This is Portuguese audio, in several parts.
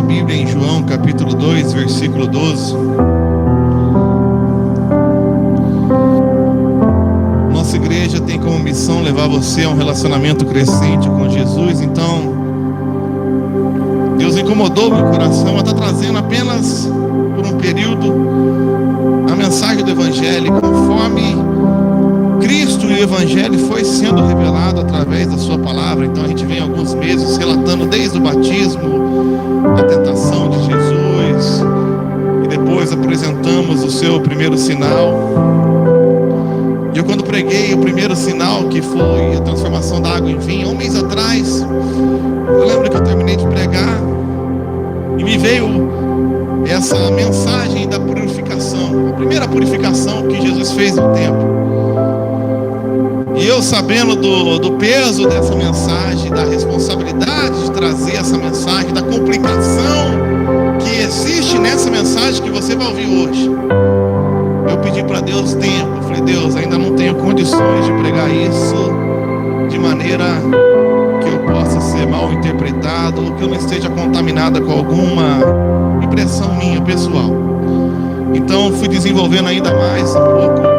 Bíblia em João capítulo 2, versículo 12. Nossa igreja tem como missão levar você a um relacionamento crescente com Jesus. Então, Deus incomodou meu coração a estar trazendo apenas por um período a mensagem do Evangelho, conforme Cristo e o Evangelho foi sendo revelado através da sua palavra. Então a gente vem alguns meses relatando desde o batismo, a tentação de Jesus, e depois apresentamos o seu primeiro sinal. E eu, quando preguei o primeiro sinal, que foi a transformação da água em vinho, um mês atrás, eu lembro que eu terminei de pregar e me veio essa mensagem da purificação, a primeira purificação que Jesus fez no templo. E eu, sabendo do peso dessa mensagem, da responsabilidade de trazer essa mensagem, da complicação que existe nessa mensagem que você vai ouvir hoje, eu pedi para Deus tempo. Eu falei: Deus, ainda não tenho condições de pregar isso de maneira que eu possa ser mal interpretado, ou que eu não esteja contaminada com alguma impressão minha pessoal. Então fui desenvolvendo ainda mais um pouco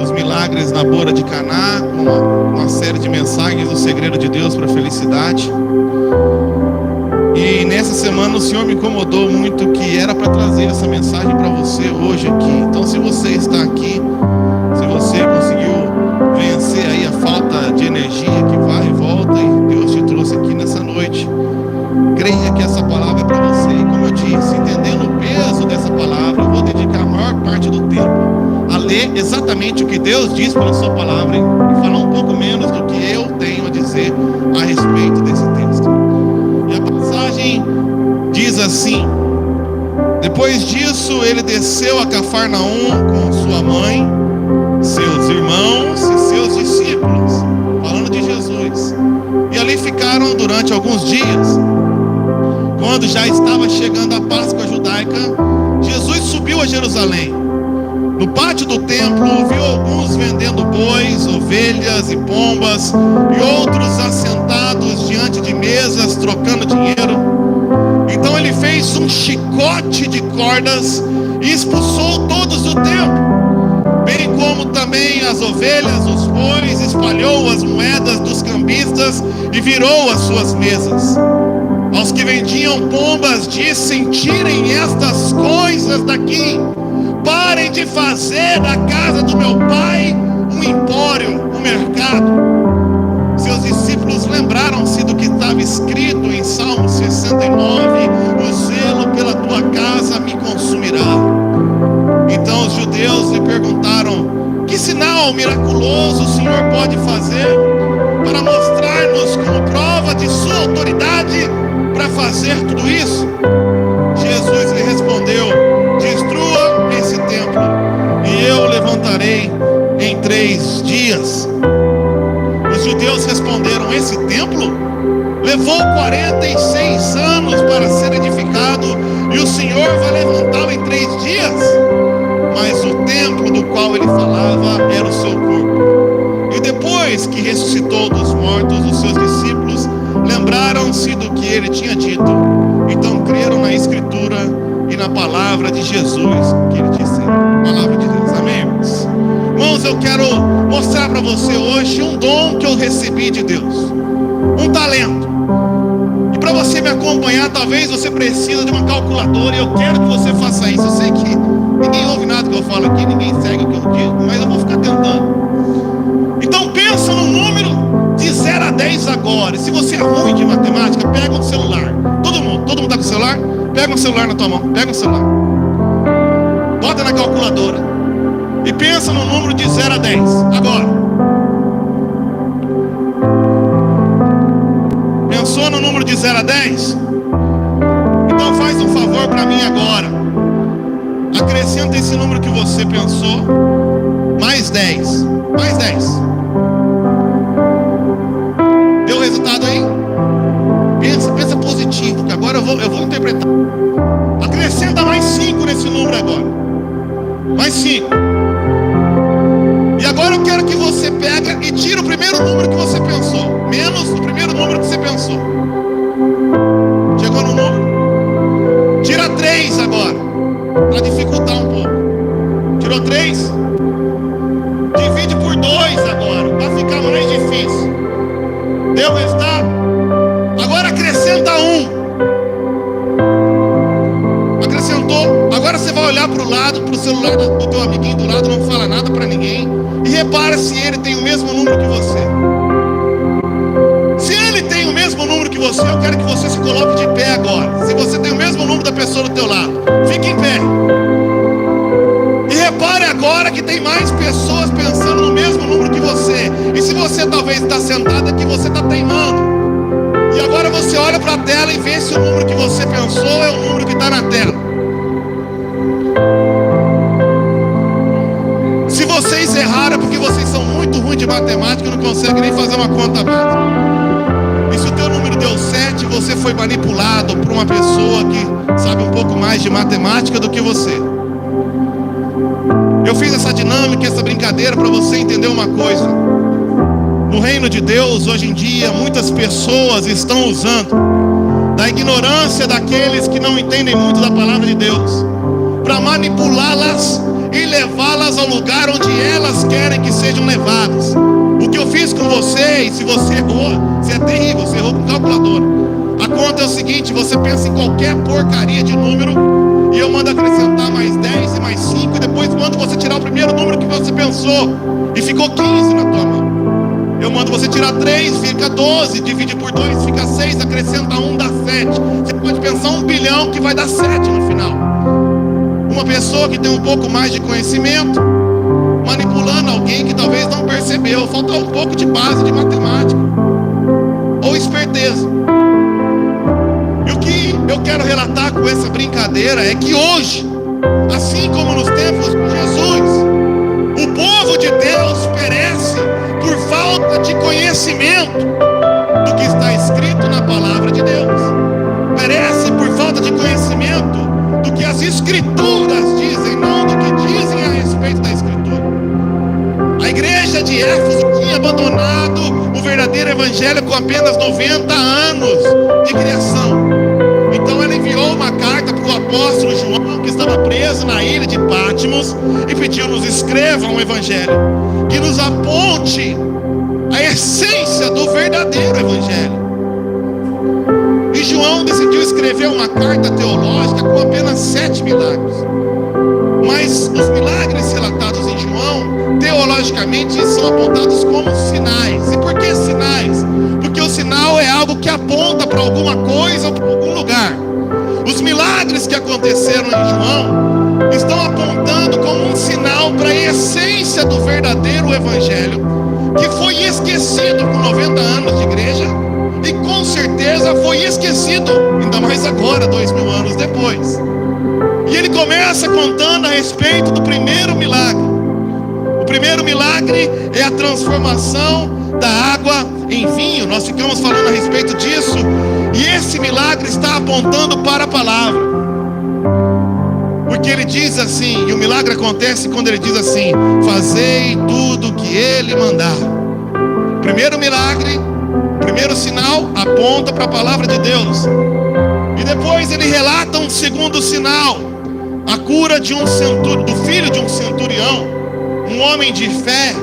os milagres na boda de Caná, com uma série de mensagens do segredo de Deus para a felicidade. E nessa semana o Senhor me incomodou muito, que era para trazer essa mensagem para você hoje aqui. Então, se você está aqui, se você conseguiu vencer aí a falta de energia que vai e volta, e Deus te trouxe aqui nessa noite, creia que essa palavra é para você. E como eu disse, entendendo o peso dessa palavra, eu vou dedicar a maior parte do tempo a ler exatamente o que Deus diz pela sua palavra, e falar um pouco menos do que eu tenho a dizer a respeito desse texto. E a passagem diz assim: depois disso ele desceu a Cafarnaum com sua mãe, seus irmãos e seus discípulos, falando de Jesus, e ali ficaram durante alguns dias. Quando já estava chegando a Páscoa judaica, Jesus subiu a Jerusalém. No pátio do templo, viu alguns vendendo bois, ovelhas e pombas, e outros assentados diante de mesas, trocando dinheiro. Então ele fez um chicote de cordas e expulsou todos do templo, bem como também as ovelhas, os bois, espalhou as moedas dos cambistas e virou as suas mesas. Aos que vendiam pombas disse: tirem estas coisas daqui. Parem de fazer da casa do meu pai um empório, um mercado. Seus discípulos lembraram-se do que estava escrito em Salmo 69: o zelo pela tua casa me consumirá. Então os judeus lhe perguntaram: que sinal miraculoso o Senhor pode fazer para mostrar-nos como prova de sua autoridade para fazer tudo isso? Jesus lhe respondeu: destrua esse templo e eu levantarei em 3 dias. Os judeus responderam: esse templo levou 46 anos para ser edificado, e o Senhor vai levantá-lo em 3 dias? Mas o templo do qual ele falava era o seu corpo. E depois que ressuscitou dos mortos, os seus discípulos lembraram-se do que ele tinha dito. Então creram na Escritura e na palavra de Jesus que ele disse. Palavra de Deus, amém, irmãos? Irmãos, eu quero mostrar para você hoje um dom que eu recebi de Deus, um talento. E para você me acompanhar, talvez você precise de uma calculadora, e eu quero que você faça isso. Eu sei que ninguém ouve nada que eu falo aqui, ninguém segue o que eu digo, mas eu vou ficar tentando. Então pensa no número de 0 a 10 agora. E se você é ruim de matemática, pega um celular. Todo mundo está com o celular? Pega um celular na tua mão, pega um celular, bota na calculadora e pensa no número de 0 a 10 agora. Pensou no número de 0 a 10? Então faz um favor para mim agora. Acrescenta esse número que você pensou, mais 10. Mais 10. Deu resultado aí? Pensa positivo, que agora eu vou interpretar. Acrescenta mais 5 nesse número agora. Mais 5. E agora eu quero que você pega e tira o primeiro número que você pensou, menos o primeiro número que você pensou. Chegou no número? Deu resultado? Agora acrescenta um. Acrescentou. Agora você vai olhar para o lado, para o celular do teu amiguinho do lado, não fala nada para ninguém, e repara se ele tem o mesmo número que você. Se ele tem o mesmo número que você, eu quero que você se coloque de pé agora. Se você tem o mesmo número da pessoa do teu lado, fique em pé. E repare agora que tem mais pessoas pensando no mesmo número que você. E se você talvez está sentado aqui, você está teimando. E agora você olha para a tela e vê se o número que você pensou é o número que está na tela. Se vocês erraram é porque vocês são muito ruins de matemática e não conseguem nem fazer uma conta básica. E se o teu número deu 7, você foi manipulado por uma pessoa que sabe um pouco mais de matemática do que você. Eu fiz essa dinâmica, essa brincadeira para você entender uma coisa. No reino de Deus, hoje em dia, muitas pessoas estão usando da ignorância daqueles que não entendem muito da palavra de Deus para manipulá-las e levá-las ao lugar onde elas querem que sejam levadas. O que eu fiz com você, e se você errou, você é terrível, você errou com calculadora. A conta é o seguinte: você pensa em qualquer porcaria de número e eu mando acrescentar mais 10 e mais 5, e depois mando você tirar o primeiro número que você pensou e ficou 15 na tua mão. Eu mando você tirar 3, fica 12, divide por 2, fica 6, acrescenta 1, dá 7. Você pode pensar 1 bilhão que vai dar 7 no final. Uma pessoa que tem um pouco mais de conhecimento manipulando alguém que talvez não percebeu, faltou um pouco de base de matemática ou esperteza. E o que eu quero relatar com essa brincadeira é que hoje, assim como nos tempos de Jesus, o povo de Deus perece por falta de conhecimento do que está escrito na palavra de Deus. Perece por falta de conhecimento do que as escrituras dizem, não do que dizem a respeito da escritura. A igreja de Éfeso tinha abandonado o verdadeiro evangelho com apenas 90 anos de criação. Então ela enviou uma carta para o apóstolo João, que estava preso na ilha de Patmos, e pediu-nos: escreva um evangelho que nos aponte a essência do verdadeiro evangelho. E João decidiu escrever uma carta teológica com apenas 7 milagres. Mas os milagres relatados em João, teologicamente, são apontados como sinais. E por que sinais? Porque o sinal é algo que aponta para alguma coisa ou para algum lugar. Os milagres que aconteceram em João estão apontando como um sinal para a essência do verdadeiro evangelho, que foi esquecido com 90 anos de igreja, e com certeza foi esquecido, ainda mais agora, 2000 anos depois. E ele começa contando a respeito do primeiro milagre. O primeiro milagre é a transformação da água em vinho. Nós ficamos falando a respeito disso, e esse milagre está apontando para a palavra. Porque ele diz assim, e o milagre acontece quando ele diz assim: fazei tudo o que ele mandar. Primeiro milagre, primeiro sinal, aponta para a palavra de Deus. E depois ele relata um segundo sinal: a cura de do filho de um centurião, um homem de fé,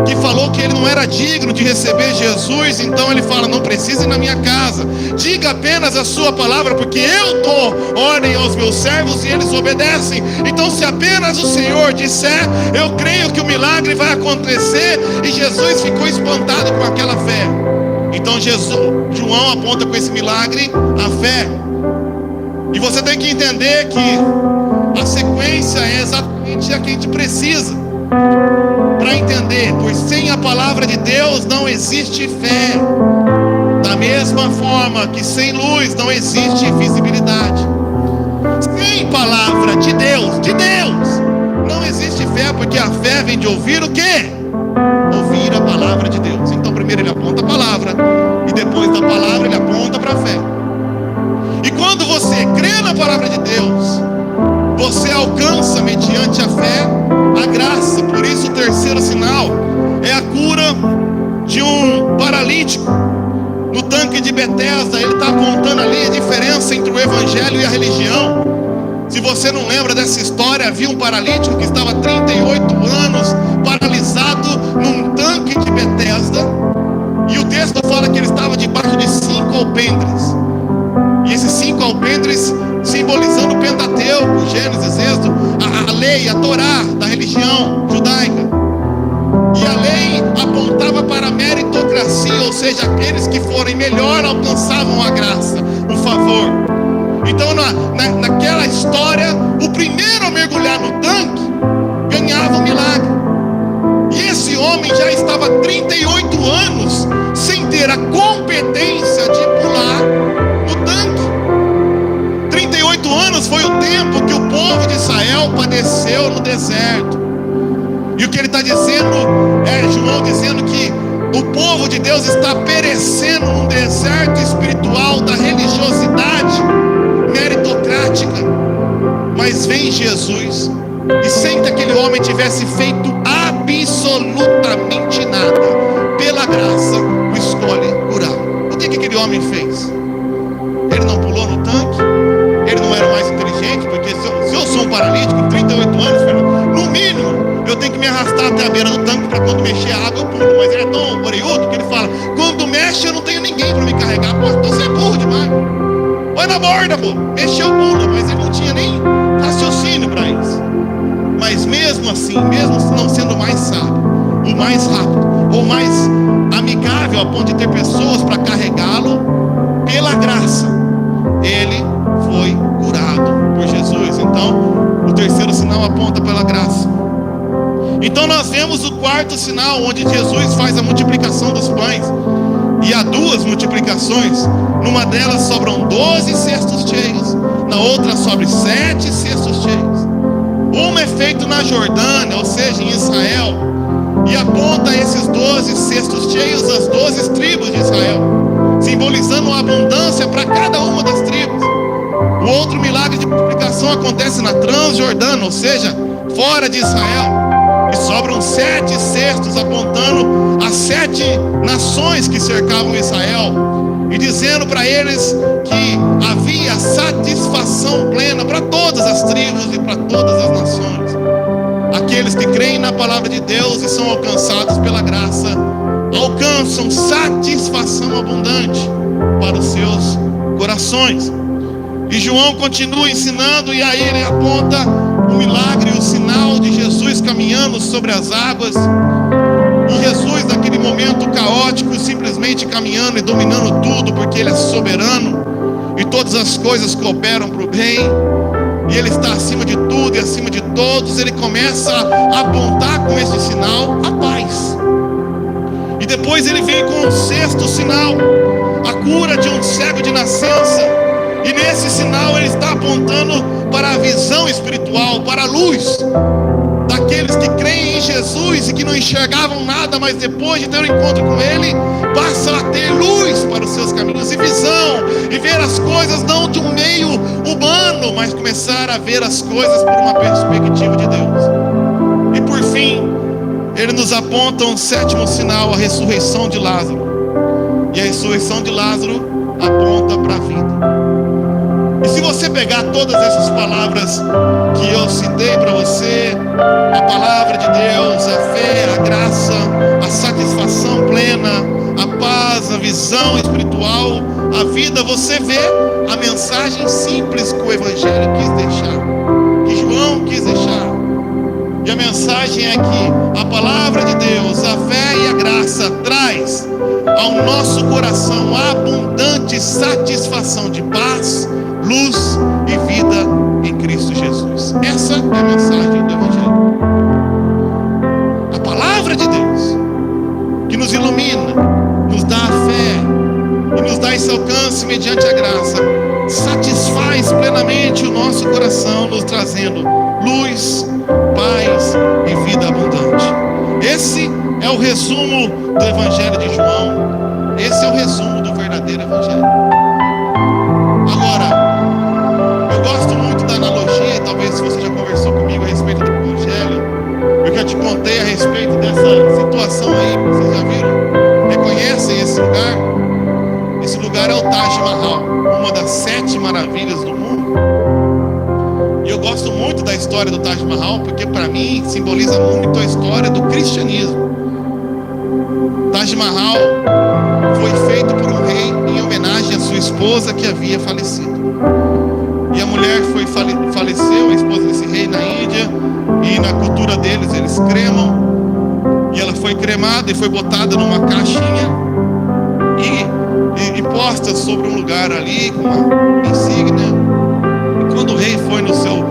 que falou que ele não era digno de receber Jesus. Então ele fala: não precisa ir na minha casa, diga apenas a sua palavra, porque eu dou ordem aos meus servos e eles obedecem. Então se apenas o Senhor disser, eu creio que o milagre vai acontecer. E Jesus ficou espantado com aquela fé. Então João aponta com esse milagre a fé. E você tem que entender que a sequência é exatamente a que a gente precisa para entender, pois sem a palavra de Deus não existe fé. Da mesma forma que sem luz não existe visibilidade. Sem palavra de Deus, não existe fé, porque a fé vem de ouvir o quê? Ouvir a palavra de Deus. Então primeiro ele aponta a palavra, e depois da palavra ele aponta para a fé. E quando você crê na palavra de Deus, você alcança mediante a fé a graça. Por isso o terceiro sinal é a cura de um paralítico no tanque de Betesda. Ele está apontando ali a diferença entre o evangelho e a religião. Se você não lembra dessa história, havia um paralítico que estava 38 anos paralisado num tanque de Betesda. E o texto fala que ele alpendres. E esses 5 alpendres simbolizando o Pentateuco, Gênesis, Êxodo, a lei, a Torá da religião judaica. E a lei apontava para a meritocracia, ou seja, aqueles que forem melhor alcançavam a graça, o favor. Então naquela história, o primeiro a mergulhar no tanque ganhava um milagre. E esse homem já estava há 38 anos sem ter a competência de pular no tanque. 38 anos foi o tempo que o povo de Israel padeceu no deserto. E o que ele está dizendo é João dizendo que o povo de Deus está perecendo num deserto espiritual da religiosidade meritocrática. Mas vem Jesus, e sem que aquele homem tivesse feito absolutamente nada, pela graça o escolhe curar. O que aquele homem fez? Ele não pulou no tanque? Ele não era mais inteligente? Porque se eu sou um paralítico com 38 anos, no mínimo eu tenho que me arrastar até a beira do tanque para quando mexer a água eu pulo. Mas ele é tão orelhudo que ele fala: quando mexe eu não tenho ninguém para me carregar. Pô, então você é burro demais. Vai na borda, pô. Mexeu, pula. Mas ele não tinha nem raciocínio para isso. Mas mesmo assim, mesmo não sendo mais sábio, o mais rápido, ou mais amigável a ponto de ter pessoas para carregá-lo, pela graça, ele foi curado por Jesus. Então, o terceiro sinal aponta pela graça. Então nós vemos o quarto sinal, onde Jesus faz a multiplicação dos pães. E há 2 multiplicações. Numa delas sobram 12 cestos cheios, na outra sobram 7 cestos cheios. Uma é feito na Jordânia, ou seja, em Israel, e aponta esses 12 cestos cheios às 12 tribos de Israel, simbolizando a abundância para cada uma das tribos. O outro milagre de multiplicação acontece na Transjordânia, ou seja, fora de Israel. E sobram 7 cestos apontando as 7 nações que cercavam Israel, e dizendo para eles que havia satisfação plena para todas as tribos e para todas as nações. Aqueles que creem na palavra de Deus e são alcançados pela graça, alcançam satisfação abundante para os seus corações. E João continua ensinando, e aí ele aponta o milagre, o sinal de Jesus caminhando sobre as águas. E Jesus, naquele momento caótico, simplesmente caminhando e dominando tudo, porque Ele é soberano e todas as coisas cooperam para o bem, e Ele está acima de tudo e acima de todos. Ele começa a apontar com esse sinal a paz. E depois ele vem com o 6º sinal, a cura de um cego de nascença. E nesse sinal ele está apontando para a visão espiritual, para a luz daqueles que creem em Jesus e que não enxergavam nada, mas depois de ter um encontro com Ele, passam a ter luz para os seus caminhos e visão, e ver as coisas não de um meio humano, mas começar a ver as coisas por uma perspectiva de Deus. E por fim, ele nos aponta um 7º sinal, a ressurreição de Lázaro. E a ressurreição de Lázaro aponta para a vida. E se você pegar todas essas palavras que eu citei para você, a palavra de Deus, a fé, a graça, a satisfação plena, a paz, a visão espiritual, a vida, você vê a mensagem simples que o Evangelho quis deixar, que João quis deixar. E a mensagem é que a palavra de Deus, a fé e a graça traz ao nosso coração a abundante satisfação de paz, luz e vida em Cristo Jesus. Essa é a mensagem do Evangelho. A palavra de Deus que nos ilumina, nos dá a fé e nos dá esse alcance mediante a graça, satisfaz plenamente o nosso coração, nos trazendo luz, paz e vida abundante. Esse é o resumo do Evangelho de João. Esse é o resumo do verdadeiro Evangelho. Agora, eu gosto muito da analogia, e talvez se você já conversou comigo a respeito do Evangelho, eu já te contei a respeito dessa situação aí, vocês já viram? Reconhecem esse lugar? Esse lugar é o Taj Mahal, uma das 7 maravilhas do mundo. E eu gosto muito da história do Taj Mahal, porque para mim simboliza muito a história do cristianismo. Taj Mahal foi feito por um rei em homenagem à esposa que havia falecido. E a mulher faleceu, a esposa desse rei na Índia, e na cultura deles eles cremam. E ela foi cremada e foi botada numa caixinha e posta sobre um lugar ali com uma insígnia. E quando o rei foi no seu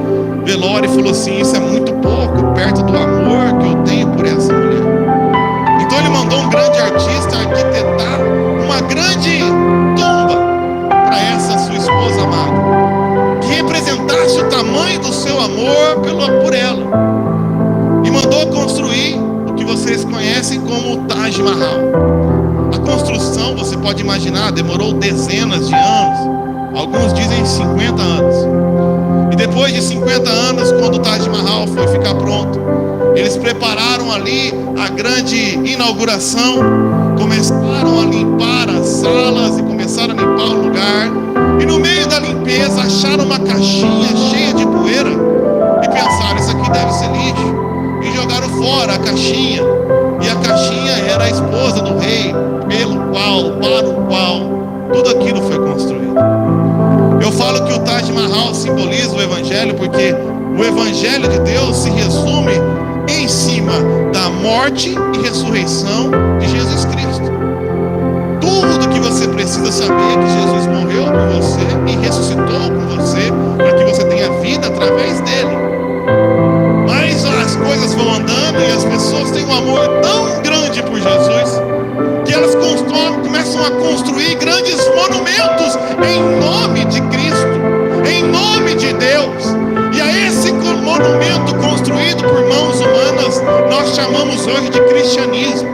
velório e falou assim: isso é muito pouco perto do amor que eu tenho por essa mulher. Então ele mandou um grande artista arquitetar uma grande tumba para essa sua esposa amada, que representasse o tamanho do seu amor por ela. E mandou construir o que vocês conhecem como o Taj Mahal. A construção, você pode imaginar, demorou dezenas de anos. Alguns dizem 50 anos. E depois de 50 anos, quando o Taj Mahal foi ficar pronto, eles prepararam ali a grande inauguração. Começaram a limpar as salas e começaram a limpar o lugar. E no meio da limpeza acharam uma caixinha cheia de poeira e pensaram: isso aqui deve ser lixo. E jogaram fora a caixinha. E a caixinha era a esposa do rei, para o qual tudo aquilo foi construído. Eu falo que o Taj Mahal simboliza o Evangelho, porque o Evangelho de Deus se resume em cima da morte e ressurreição de Jesus Cristo. Tudo que você precisa saber é que Jesus morreu por você e ressuscitou com você, para que você tenha vida através dele. Mas as coisas vão andando e as pessoas têm um amor tão grande por Jesus que elas começam a construir grandes monumentos em nome de Cristo, em nome de Deus. E a esse monumento construído por mãos humanas nós chamamos hoje de cristianismo.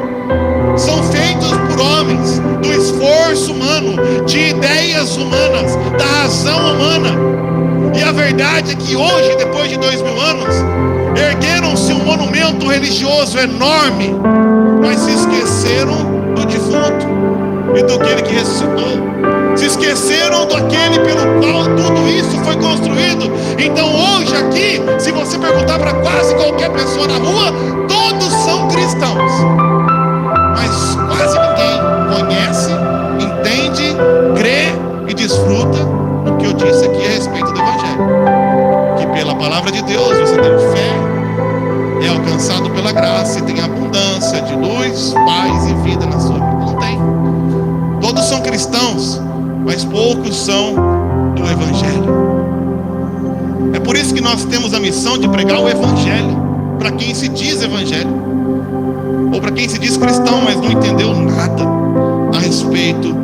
São feitos por homens, do esforço humano, de ideias humanas, da razão humana. E a verdade é que hoje, depois de 2000 anos, ergueram-se um monumento religioso enorme, mas se esqueceram do defunto e daquele que ressuscitou. Se esqueceram daquele pelo qual tudo isso foi construído. Então hoje aqui, se você perguntar para quase qualquer pessoa na rua, todos são cristãos. Mas quase ninguém conhece, entende, crê e desfruta do que eu disse aqui a respeito do Evangelho. Que pela palavra de Deus você tem fé, é alcançado pela graça e tem abundância de luz, paz e vida na sua vida. Não tem. Todos são cristãos, mas poucos são do Evangelho. É por isso que nós temos a missão de pregar o Evangelho para quem se diz evangélico, ou para quem se diz cristão, mas não entendeu nada a respeito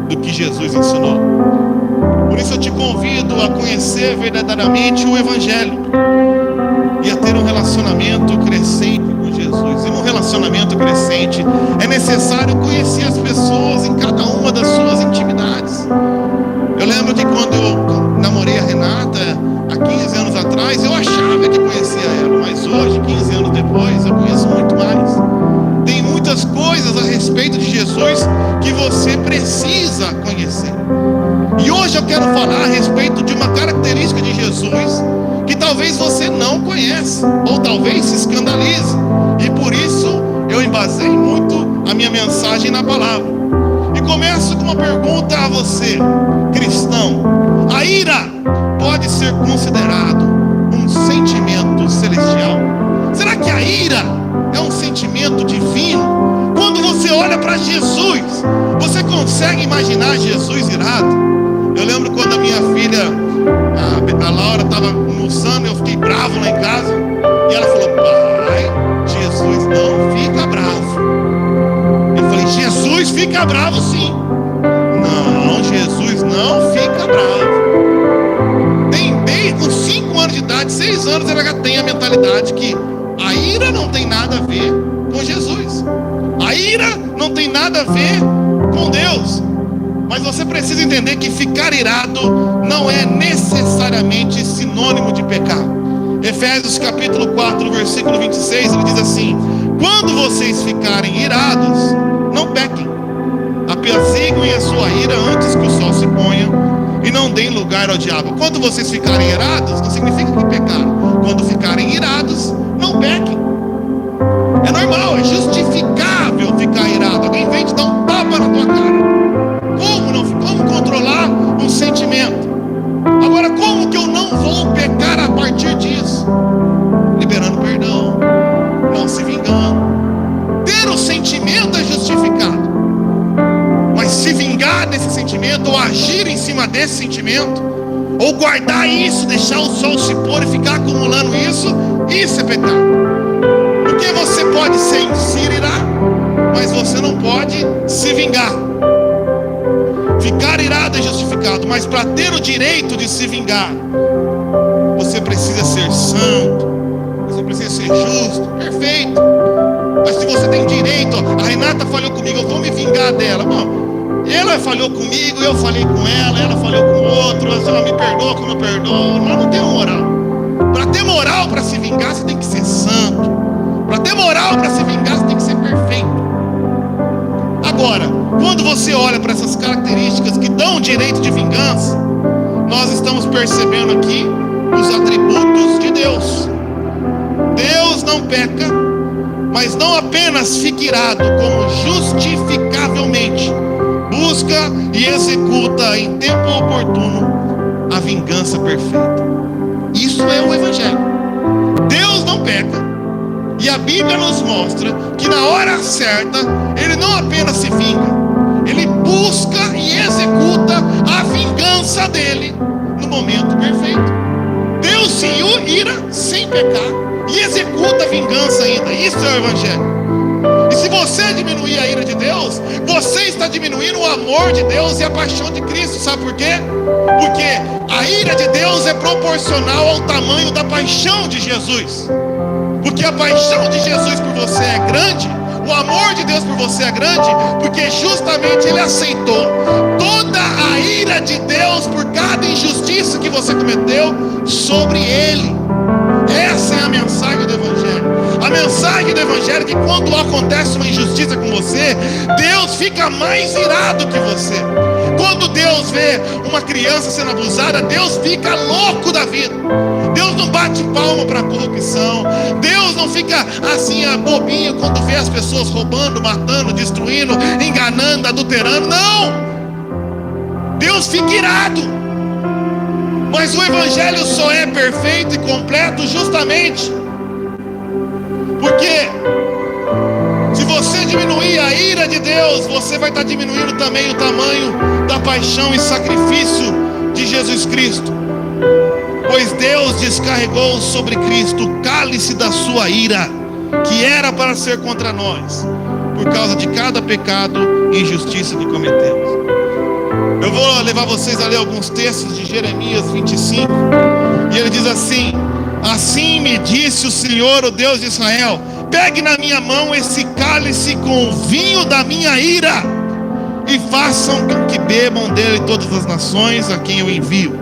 do que Jesus ensinou. Por isso eu te convido a conhecer verdadeiramente o Evangelho e a ter um relacionamento crescente com Jesus. E num relacionamento crescente é necessário conhecer as pessoas em cada uma das suas intimidades. Eu lembro de quando eu namorei a Renata há 15 anos atrás, eu achava que conhecia ela, mas hoje, 15 anos depois, eu conheço muito mais. Tem muitas coisas a respeito de Jesus que você precisa conhecer. E hoje eu quero falar a respeito de uma característica de Jesus que talvez você não conhece, ou talvez se escandalize. E por isso eu embasei muito a minha mensagem na palavra. E começo com uma pergunta a você, cristão: a ira pode ser considerado um sentimento celestial? Será que a ira é um sentimento divino? Quando você olha para Jesus, você consegue imaginar Jesus irado? Eu lembro quando a minha filha, a Laura, estava almoçando, eu fiquei bravo lá em casa, e ela falou: pai, Jesus não fica bravo. Eu falei: Jesus fica bravo sim. Não, Jesus não fica bravo. Com 5 anos de idade, 6 anos, ela já tem a mentalidade que a ira não tem nada a ver com Jesus. A ira não tem nada a ver com Deus. Mas você precisa entender que ficar irado não é necessariamente sinônimo de pecar. Efésios capítulo 4, versículo 26, ele diz assim: quando vocês ficarem irados, não pequem. Apaziguem a sua ira antes que o sol se ponha e não deem lugar ao diabo. Quando vocês ficarem irados, não significa que pecaram. Quando ficarem irados, não pequem. É normal, é justificável ficar irado. Alguém vem te dar um tapa na tua cara. Como controlar cuidar desse sentimento, ou agir em cima desse sentimento, ou guardar isso, deixar o sol se pôr e ficar acumulando isso é pecado. Porque você pode se irar, mas você não pode se vingar. Ficar irado é justificado, mas para ter o direito de se vingar, você precisa ser santo, você precisa ser justo, perfeito. Mas se você tem direito, a Renata falhou comigo, eu vou me vingar dela. Bom, ela falhou comigo, eu falei com ela falhou com o outro, ela me perdoa como eu perdoo. Mas não tem moral. Para ter moral para se vingar, você tem que ser santo. Para ter moral para se vingar, você tem que ser perfeito. Agora, quando você olha para essas características que dão o direito de vingança, nós estamos percebendo aqui os atributos de Deus. Deus não peca, mas não apenas fica irado, como justificavelmente busca e executa em tempo oportuno a vingança perfeita. Isso é o Evangelho. Deus não peca, e a Bíblia nos mostra que na hora certa Ele não apenas se vinga, Ele busca e executa a vingança dele no momento perfeito. Deus se ira sem pecar e executa a vingança ainda. Isso é o Evangelho. E se você diminuir a ira de Deus, você está diminuindo o amor de Deus e a paixão de Cristo. Sabe por quê? Porque a ira de Deus é proporcional ao tamanho da paixão de Jesus. Porque a paixão de Jesus por você é grande, o amor de Deus por você é grande, porque justamente Ele aceitou toda a ira de Deus por cada injustiça que você cometeu sobre Ele. Essa é a mensagem do Evangelho. A mensagem do Evangelho é que quando acontece uma injustiça com você, Deus fica mais irado que você. Quando Deus vê uma criança sendo abusada, Deus fica louco da vida. Deus não bate palma para a corrupção. Deus não fica assim bobinho quando vê as pessoas roubando, matando, destruindo, enganando, adulterando. Não! Deus fica irado. Mas o Evangelho só é perfeito e completo justamente porque se você diminuir a ira de Deus, você vai estar diminuindo também o tamanho da paixão e sacrifício de Jesus Cristo. Pois Deus descarregou sobre Cristo o cálice da sua ira, que era para ser contra nós, por causa de cada pecado e injustiça que cometemos. Eu vou levar vocês a ler alguns textos de Jeremias 25, e ele diz assim: assim me disse o Senhor, o Deus de Israel, pegue na minha mão esse cálice com o vinho da minha ira, e façam com que bebam dele todas as nações a quem eu envio.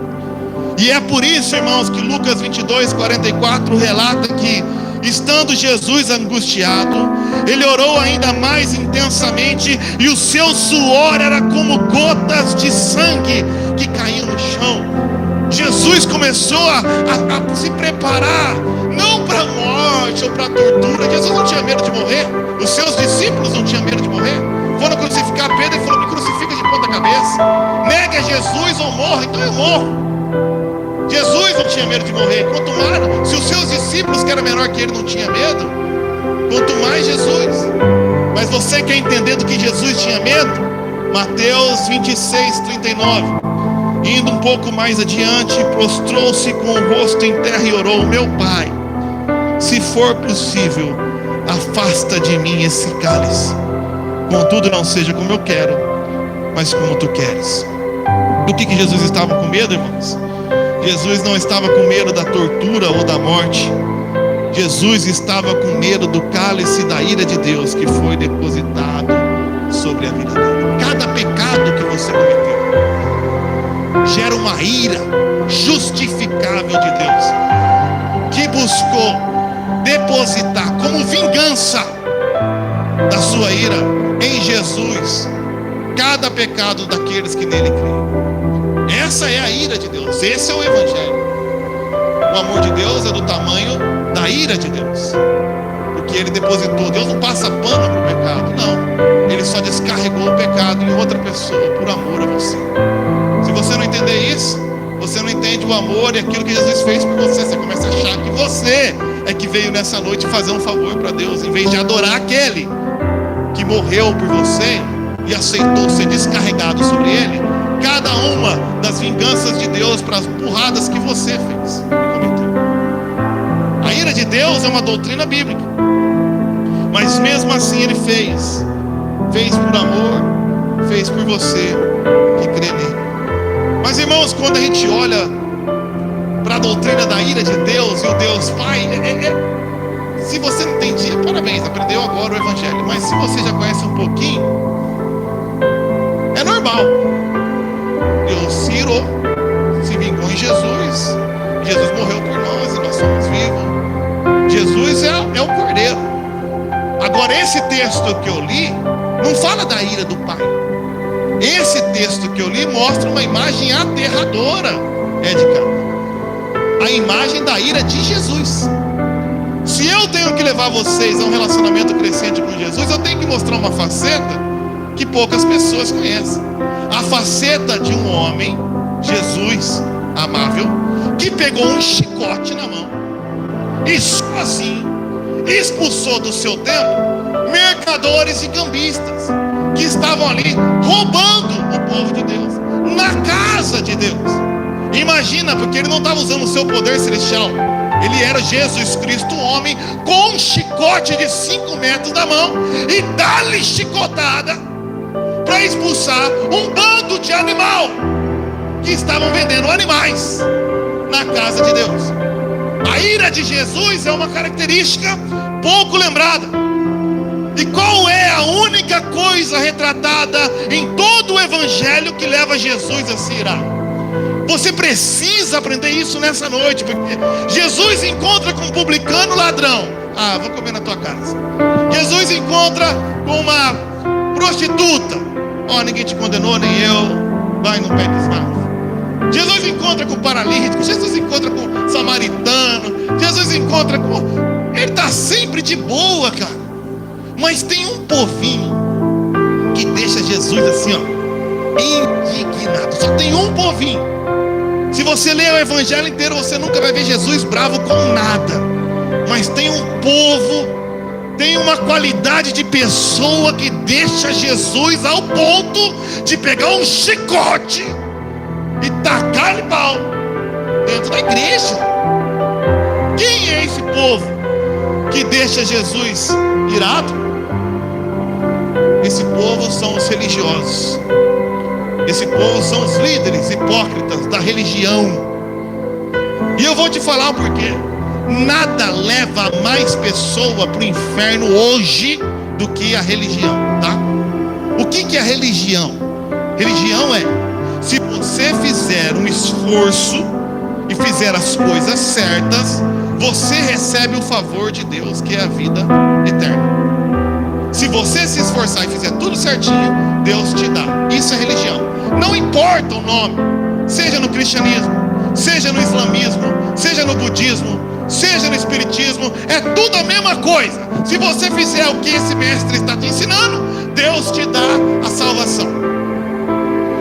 E é por isso, irmãos, que Lucas 22:44 relata que, estando Jesus angustiado, ele orou ainda mais intensamente, e o seu suor era como gotas de sangue que caíam no chão. Jesus começou a se preparar, não para a morte ou para a tortura. Jesus não tinha medo de morrer. Os seus discípulos não tinham medo de morrer. Foram crucificar Pedro e falou: me crucifica de ponta cabeça, nega Jesus ou morre. Então eu morro. Jesus não tinha medo de morrer. Quanto mais, se os seus discípulos, que era menor que ele, não tinha medo, quanto mais Jesus. Mas você quer entender do que Jesus tinha medo? Mateus 26:39. Indo um pouco mais adiante, prostrou-se com o rosto em terra e orou: meu Pai, se for possível, afasta de mim esse cálice. Contudo, não seja como eu quero, mas como tu queres. Do que Jesus estava com medo, irmãos? Jesus não estava com medo da tortura ou da morte. Jesus estava com medo do cálice da ira de Deus que foi depositado sobre a vida dele. Cada pecado que você cometeu gera uma ira justificável de Deus, que buscou depositar como vingança da sua ira em Jesus cada pecado daqueles que nele creem. Essa é a ira de Deus, esse é o Evangelho. O amor de Deus é do tamanho da ira de Deus, porque Ele depositou. Deus não passa pano para o pecado, não. Ele só descarregou o pecado em outra pessoa por amor a você. Se você não entender isso, você não entende o amor e aquilo que Jesus fez por você. Você começa a achar que você é que veio nessa noite fazer um favor para Deus, em vez de adorar aquele que morreu por você e aceitou ser descarregado sobre ele cada uma das vinganças de Deus para as burradas que você fez e cometeu. A ira de Deus é uma doutrina bíblica, mas mesmo assim ele fez por amor, fez por você que crê nele. Mas irmãos, quando a gente olha para a doutrina da ira de Deus e o Deus Pai, se você não entendia, parabéns, aprendeu agora o Evangelho. Mas se você já conhece um pouquinho, é normal. Deus se irou, se vingou em Jesus. Jesus morreu por nós e nós somos vivos. Jesus é o Cordeiro. Agora esse texto que eu li não fala da ira do Pai. Esse texto que eu li mostra uma imagem aterradora, a imagem da ira de Jesus. Se eu tenho que levar vocês a um relacionamento crescente com Jesus, eu tenho que mostrar uma faceta que poucas pessoas conhecem. A faceta de um homem, Jesus, amável, que pegou um chicote na mão e sozinho expulsou do seu templo mercadores e cambistas que estavam ali roubando o povo de Deus, na casa de Deus. Imagina, porque ele não estava usando o seu poder celestial. Ele era Jesus Cristo, homem, com um chicote de 5 metros na mão, e dá-lhe chicotada para expulsar um bando de animal que estavam vendendo animais na casa de Deus. A ira de Jesus é uma característica pouco lembrada. E qual é a única coisa retratada em todo o Evangelho que leva Jesus a se irar? Você precisa aprender isso nessa noite, porque Jesus encontra com um publicano ladrão. Vou comer na tua casa. Jesus encontra com uma prostituta. Ninguém te condenou, nem eu. Vai, não peques mais. Jesus encontra com o paralítico. Jesus encontra com o samaritano. Jesus encontra com... Ele está sempre de boa, cara. Mas tem um povinho que deixa Jesus assim, indignado. Só tem um povinho. Se você ler o Evangelho inteiro, você nunca vai ver Jesus bravo com nada. Mas tem um povo, tem uma qualidade de pessoa que deixa Jesus ao ponto de pegar um chicote e tacar-lhe pau dentro da igreja. Quem é esse povo que deixa Jesus irado? Esse povo são os religiosos. Esse povo são os líderes hipócritas da religião. E eu vou te falar por quê. Nada leva mais pessoa para o inferno hoje do que a religião, tá? O que é religião? Religião é, se você fizer um esforço e fizer as coisas certas, você recebe o favor de Deus, que é a vida eterna. Se você se esforçar e fizer tudo certinho, Deus te dá. Isso é religião. Não importa o nome, seja no cristianismo, seja no islamismo, seja no budismo, seja no espiritismo, é tudo a mesma coisa. Se você fizer o que esse mestre está te ensinando, Deus te dá a salvação.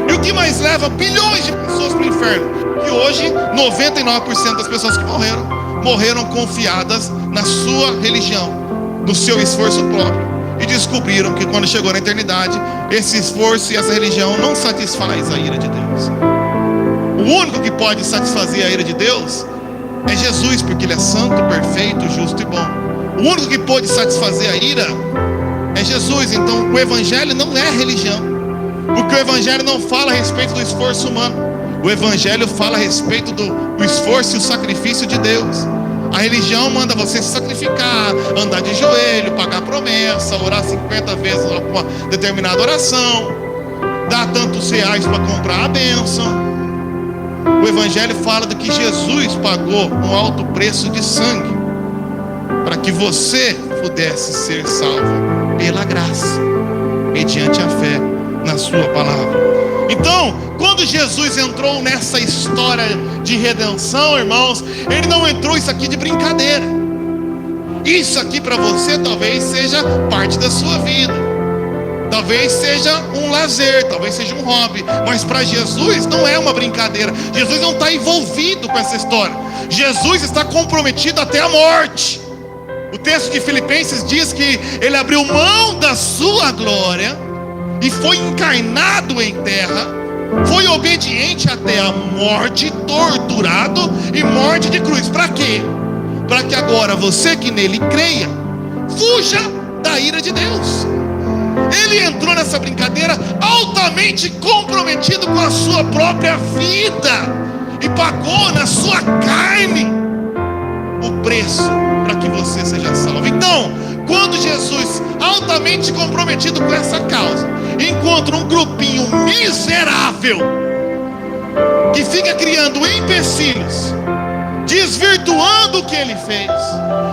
E o que mais leva bilhões de pessoas para o inferno? Que hoje 99% das pessoas que morreram confiadas na sua religião, no seu esforço próprio. E descobriram que quando chegou na eternidade, esse esforço e essa religião não satisfaz a ira de Deus. O único que pode satisfazer a ira de Deus é Jesus, porque Ele é santo, perfeito, justo e bom. O único que pode satisfazer a ira é Jesus. Então o Evangelho não é religião, porque o Evangelho não fala a respeito do esforço humano. O Evangelho fala a respeito do esforço e o sacrifício de Deus. A religião manda você se sacrificar, andar de joelho, pagar promessa, orar 50 vezes uma determinada oração, dar tantos reais para comprar a bênção. O Evangelho fala de que Jesus pagou um alto preço de sangue para que você pudesse ser salvo pela graça, mediante a fé na sua palavra. Então, quando Jesus entrou nessa história de redenção, irmãos, Ele não entrou isso aqui de brincadeira. Isso aqui para você talvez seja parte da sua vida, talvez seja um lazer, talvez seja um hobby, mas para Jesus não é uma brincadeira. Jesus não está envolvido com essa história. Jesus está comprometido até a morte. O texto de Filipenses diz que Ele abriu mão da sua glória e foi encarnado em terra, foi obediente até a morte, torturado e morte de cruz. Para quê? Para que agora você que nele creia, fuja da ira de Deus. Ele entrou nessa brincadeira altamente comprometido com a sua própria vida e pagou na sua carne o preço para que você seja salvo. Então, quando Jesus, altamente comprometido com essa causa, encontra um grupinho miserável que fica criando empecilhos, desvirtuando o que ele fez,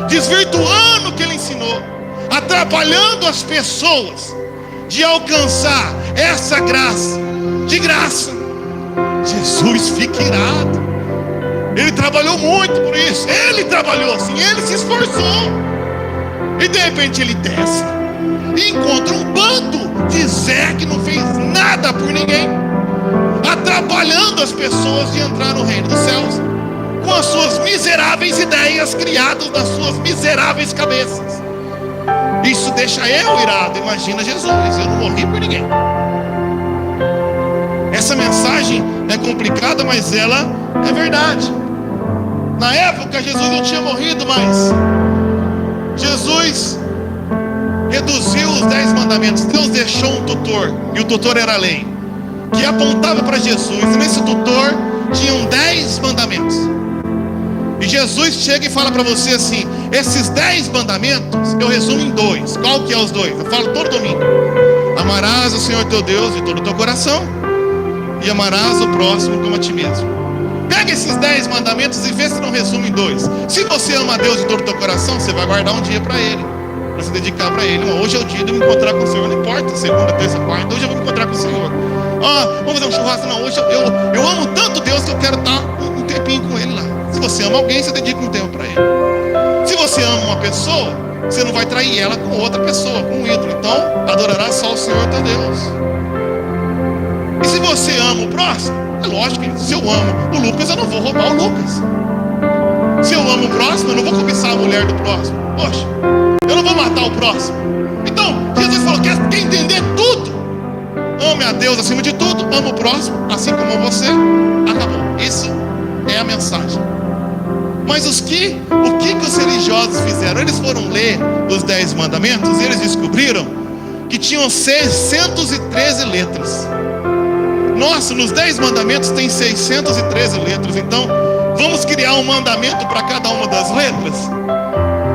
desvirtuando o que ele ensinou, atrapalhando as pessoas de alcançar essa graça, de graça, Jesus fica irado. Ele trabalhou muito por isso, ele trabalhou assim, ele se esforçou, e de repente ele desce e encontra um bando de Zé que não fez nada por ninguém, atrapalhando as pessoas de entrar no reino dos céus, com as suas miseráveis ideias criadas nas suas miseráveis cabeças. Isso deixa eu irado. Imagina Jesus, eu não morri por ninguém. Essa mensagem é complicada, mas ela é verdade. Na época Jesus não tinha morrido, mas Jesus reduziu os 10 mandamentos. Deus deixou um tutor, e o tutor era a lei, que apontava para Jesus, e nesse tutor tinham 10 mandamentos. E Jesus chega e fala para você assim: esses 10 mandamentos eu resumo em 2. Qual que é os 2? Eu falo todo domingo: amarás o Senhor teu Deus de todo o teu coração, e amarás o próximo como a ti mesmo. Pega esses 10 mandamentos e vê se não resume em 2. Se você ama a Deus de todo o teu coração, você vai guardar um dia para Ele, para se dedicar para Ele. Hoje é o dia de me encontrar com o Senhor, não importa, segunda, terça, quarta, hoje eu vou me encontrar com o Senhor. Vamos fazer um churrasco? Não, hoje eu amo tanto Deus que eu quero estar um tempinho com Ele lá. Se você ama alguém, você dedica um tempo para Ele. Se você ama uma pessoa, você não vai trair ela com outra pessoa, com um ídolo. Então, adorará só o Senhor teu Deus. E se você ama o próximo, é lógico que se eu amo o Lucas, eu não vou roubar o Lucas. Se eu amo o próximo, eu não vou cobiçar a mulher do próximo. Poxa, eu não vou matar o próximo. Então, Jesus falou: quer entender tudo? Ame a Deus acima de tudo, ame o próximo assim como você. Acabou. Isso é a mensagem. Mas o que os religiosos fizeram? Eles foram ler os 10 mandamentos e eles descobriram que tinham 613 letras. Nossa, nos 10 mandamentos tem 613 letras. Então, vamos criar um mandamento para cada uma das letras?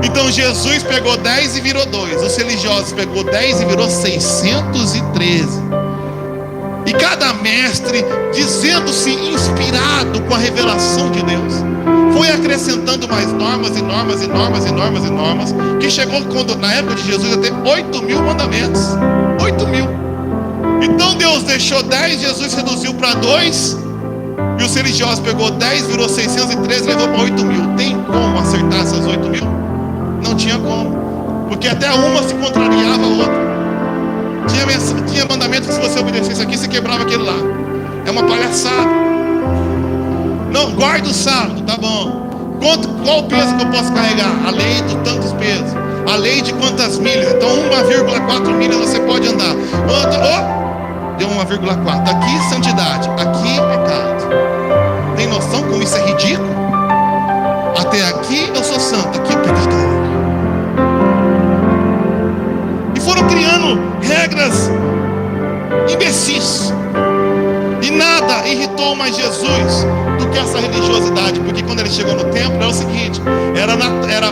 Então, Jesus pegou 10 e virou 2. Os religiosos pegou 10 e virou 613. E cada mestre, dizendo-se inspirado com a revelação de Deus, foi acrescentando mais normas e normas e normas e normas e normas, que chegou, quando, na época de Jesus, a ter 8.000 mandamentos. 8.000. Então Deus deixou 10, Jesus reduziu para 2, e os religiosos pegou 10, virou 613, levou para 8.000. Tem como acertar essas 8.000? Não tinha como, porque até uma se contrariava a outra. Tinha mandamento que se você obedecesse aqui, você quebrava aquele lá. É uma palhaçada. Não, guarda o sábado, tá bom. Qual o peso que eu posso carregar? A lei de tantos pesos, a lei de quantas milhas. Então 1,4 milhas você pode andar. Deu 1,4. Aqui santidade, aqui pecado. Tem noção como isso é ridículo? Até aqui eu sou santo, aqui é pecador. E foram criando regras imbecis. E nada irritou mais Jesus do que essa religiosidade. Porque quando ele chegou no templo, era o seguinte: era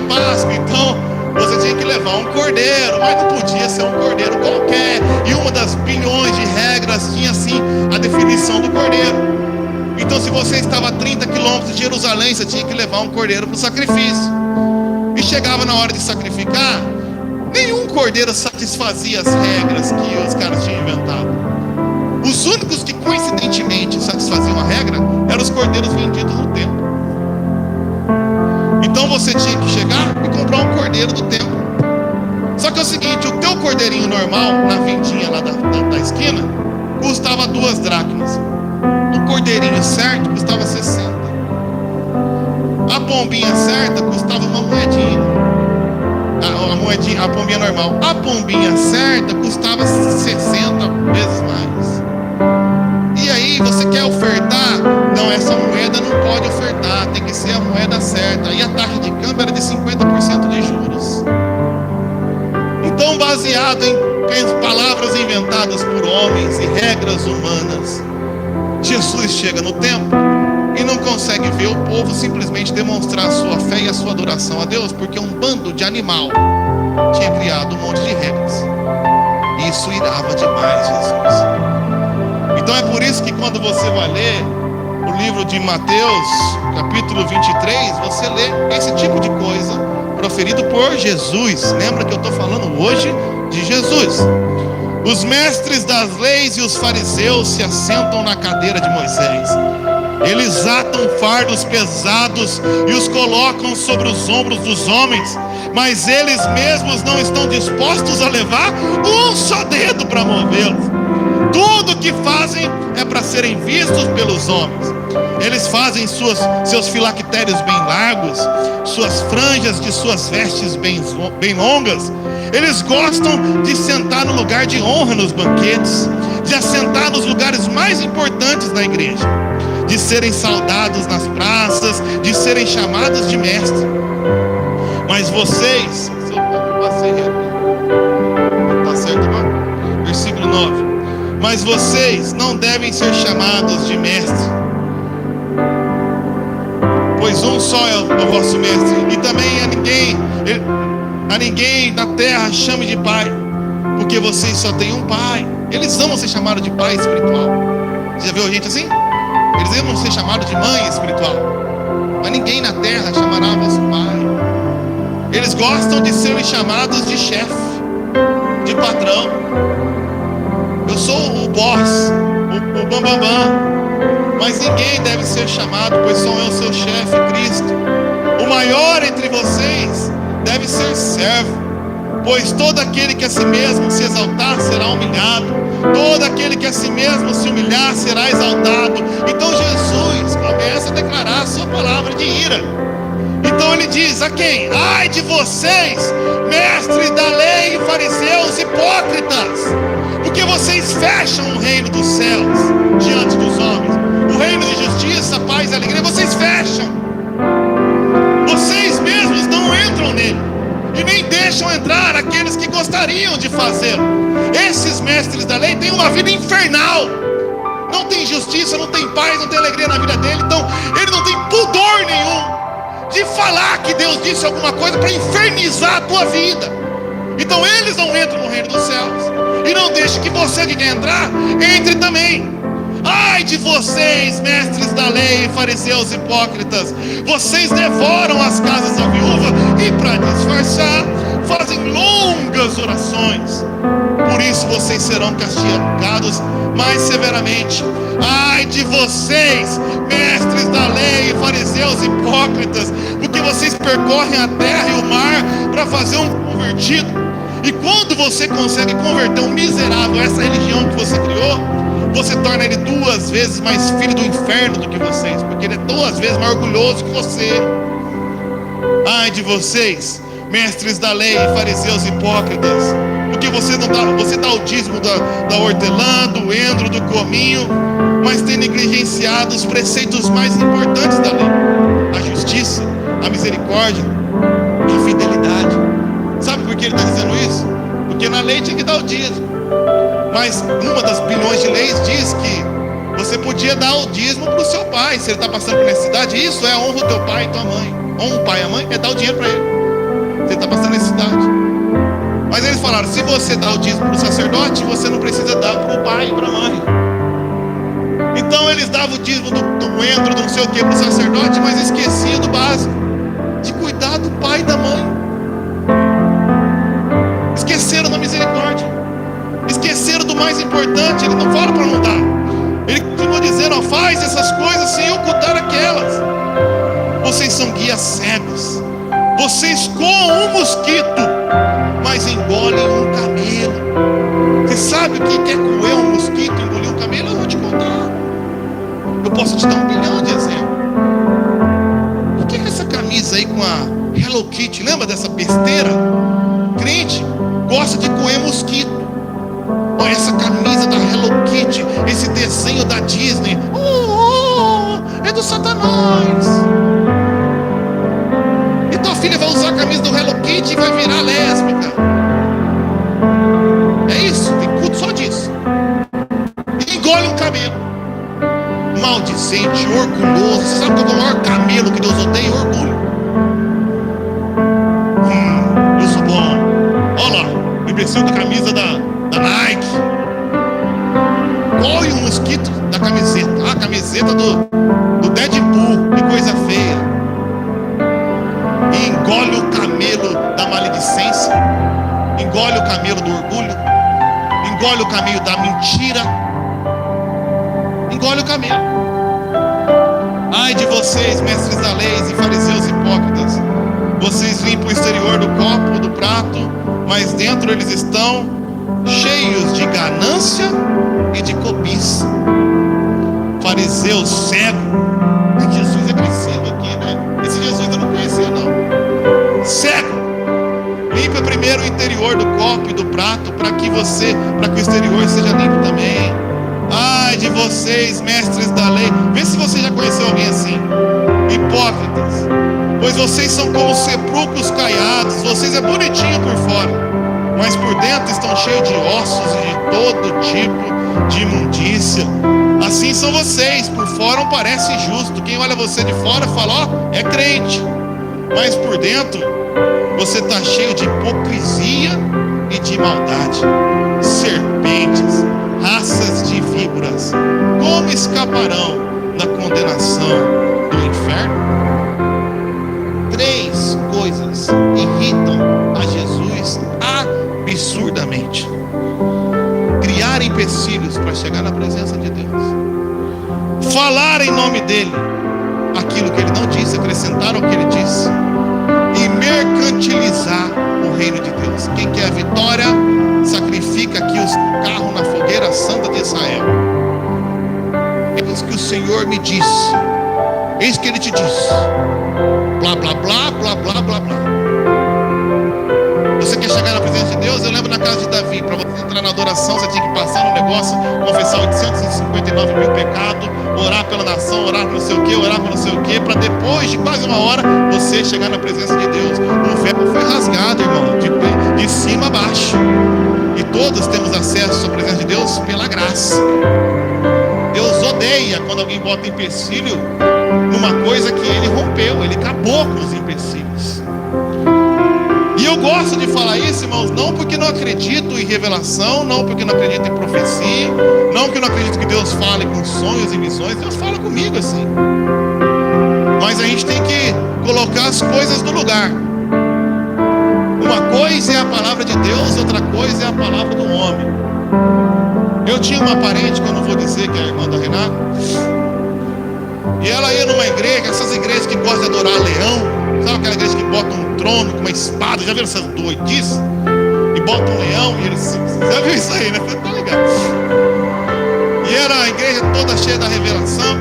Páscoa, então você tinha que levar um cordeiro, mas não podia ser um cordeiro qualquer. E uma das bilhões de regras tinha assim a definição do cordeiro. Então, se você estava a 30 quilômetros de Jerusalém, você tinha que levar um cordeiro para o sacrifício. E chegava na hora de sacrificar, nenhum cordeiro satisfazia as regras que os caras tinham inventado. Os únicos que coincidentemente satisfaziam a regra eram os cordeiros vendidos no templo. Então você tinha que chegar e comprar um cordeiro do templo. Só que é o seguinte: o teu cordeirinho normal, na vendinha lá da esquina, custava 2 dracmas. O cordeirinho certo custava 60. A pombinha certa custava uma moedinha. a moedinha, a pombinha normal. A pombinha certa custava 60 vezes mais. E aí você quer ofertar? Não, essa moeda não pode ofertar, tem que ser a moeda certa. E a taxa de câmbio era de 50% de juros. Então, baseado em palavras inventadas por homens e regras humanas, Jesus chega no templo e não consegue ver o povo simplesmente demonstrar a sua fé e a sua adoração a Deus, porque um bando de animal tinha criado um monte de regras. Isso irava demais Jesus. Então é por isso que quando você vai ler o livro de Mateus, capítulo 23, você lê esse tipo de coisa proferido por Jesus. Lembra que eu estou falando hoje de Jesus. Os mestres das leis e os fariseus se assentam na cadeira de Moisés. Eles atam fardos pesados e os colocam sobre os ombros dos homens, mas eles mesmos não estão dispostos a levar um só dedo para movê-los. Tudo que fazem é para serem vistos pelos homens. Eles fazem seus filactérios bem largos, suas franjas de suas vestes bem longas. Eles gostam de sentar no lugar de honra nos banquetes, de assentar nos lugares mais importantes da igreja, de serem saudados nas praças, de serem chamados de mestre. Mas vocês, tá certo, mano? Versículo 9. Mas vocês não devem ser chamados de mestre, pois um só é o vosso mestre, e também a ninguém na terra chame de pai, porque vocês só têm um pai. Eles amam ser chamados de pai espiritual. Já viu gente assim? Eles amam ser chamados de mãe espiritual, mas ninguém na terra chamará vosso pai. Eles gostam de serem chamados de chefe, de patrão. Eu sou o boss, o bambambam. Mas ninguém deve ser chamado, pois só é o seu chefe, Cristo. O maior entre vocês deve ser servo, pois todo aquele que a si mesmo se exaltar será humilhado, todo aquele que a si mesmo se humilhar será exaltado. Então Jesus começa a declarar a sua palavra de ira. Então ele diz a quem? Ai de vocês, mestres da lei e fariseus hipócritas, porque vocês fecham o reino dos céus diante dos homens. O reino de justiça, paz e alegria, vocês fecham. Vocês mesmos não entram nele, e nem deixam entrar aqueles que gostariam de fazê-lo. Esses mestres da lei têm uma vida infernal. Não tem justiça, não tem paz, não tem alegria na vida dele. Então ele não tem pudor nenhum de falar que Deus disse alguma coisa para infernizar a tua vida. Então eles não entram no reino dos céus, e não deixe que você que quer entrar, entre também. Ai de vocês, mestres da lei, fariseus hipócritas, vocês devoram as casas da viúva e para disfarçar fazem longas orações. Por isso vocês serão castigados mais severamente. Ai de vocês, mestres da lei e fariseus hipócritas, porque vocês percorrem a terra e o mar para fazer um convertido. E quando você consegue converter um miserável a essa religião que você criou, você torna ele 2 vezes mais filho do inferno do que vocês, porque ele é 2 vezes mais orgulhoso que você. Ai de vocês, mestres da lei e fariseus hipócritas, porque você dá o dízimo da hortelã, do endro, do cominho, mas tem negligenciado os preceitos mais importantes da lei: a justiça, a misericórdia, a fidelidade. Sabe por que ele está dizendo isso? Porque na lei tinha que dar o dízimo, mas uma das bilhões de leis diz que você podia dar o dízimo para o seu pai, se ele está passando por necessidade. Isso é honra o teu pai e tua mãe. Honra o pai e a mãe é dar o dinheiro para ele, se ele está passando necessidade. Mas eles falaram: se você dá o dízimo para o sacerdote, você não precisa dar para o pai e para a mãe. Então eles davam o dízimo do endro, do não sei o que, para o sacerdote, mas esqueciam do básico, de cuidar do pai e da mãe. Esqueceram da misericórdia, esqueceram do mais importante. Ele não fala para não dar, ele continua dizendo: ó, faz essas coisas sem ocultar aquelas. Vocês são guias cegos, vocês coam um mosquito, mas engolem um camelo. Você sabe o que é coer um mosquito e engolir um camelo? Eu vou te contar. Eu posso te dar 1 bilhão de exemplos. Por que essa camisa aí com a Hello Kitty, lembra dessa besteira? desenho da Disney. É do Satanás. E tua filha vai usar a camisa do Hello Kitty e vai virar lésbica. É isso, tem culto só disso. E engole um camelo. Maldizente, orgulhoso. Você sabe qual é o maior camelo que Deus odeia? Orgulho. Eu sou bom. Olha lá, me vestiu da camisa da Nike. Olha o mosquito da camiseta. A camiseta do Deadpool. Que coisa feia. E engole o camelo da maledicência. Engole o camelo do orgulho. Engole o camelo da mentira. Engole o camelo. Ai de vocês, mestres da lei e fariseus hipócritas. Vocês limpam o exterior do copo, do prato, mas dentro eles estão cheios de ganância e de cobiça. Fariseu cego. Jesus é agressivo aqui, né? Esse Jesus eu não conhecia, não. Cego. Limpa primeiro o interior do copo e do prato, para que o exterior seja limpo também. Ai de vocês, mestres da lei. Vê se você já conheceu alguém assim. Hipócritas. Pois vocês são como sepulcros caiados. Vocês é bonitinho por fora, mas por dentro estão cheios de ossos e de todo tipo de imundícia. Assim são vocês. Por fora parece justo. Quem olha você de fora fala, é crente. Mas por dentro você está cheio de hipocrisia e de maldade. Serpentes, raças de víboras, como escaparão da condenação do inferno? 3 coisas irritam a Jesus absurdamente: criar empecilhos para chegar na presença de Deus, falar em nome dele aquilo que ele não disse, acrescentar ao que ele disse, e mercantilizar o reino de Deus. Quem quer a vitória, sacrifica aqui os carros na fogueira santa de Israel. Eis que o Senhor me disse, eis que ele te disse, blá blá blá blá blá blá blá. Você quer chegar na presença de Deus? Eu lembro na casa de Davi, para você entrar na adoração, você tinha que passar no negócio, confessar 859 mil pecados, orar pela nação, orar por não sei o que, orar por não sei o que, para depois de quase uma hora você chegar na presença de Deus. O véu foi rasgado, irmão, de cima a baixo, e todos temos acesso à presença de Deus pela graça. Deus odeia quando alguém bota empecilho numa coisa que ele rompeu, ele acabou com os empecilhos. E eu gosto de falar isso, irmãos, não porque não acredito em revelação, não porque não acredito em profecia, não porque não acredito que Deus fale com sonhos e visões. Deus fala comigo assim. Mas a gente tem que colocar as coisas no lugar. Uma coisa é a palavra de Deus, outra coisa é a palavra do homem. Eu tinha uma parente, que eu não vou dizer que é a irmã da Renata, e ela ia numa igreja, essas igrejas que gostam de adorar leão. Sabe aquela igreja que bota um trono com uma espada? Já viram essas doidices? E bota um leão e eles... Já viu isso aí, né? Você tá ligado? E era a igreja toda cheia da revelação.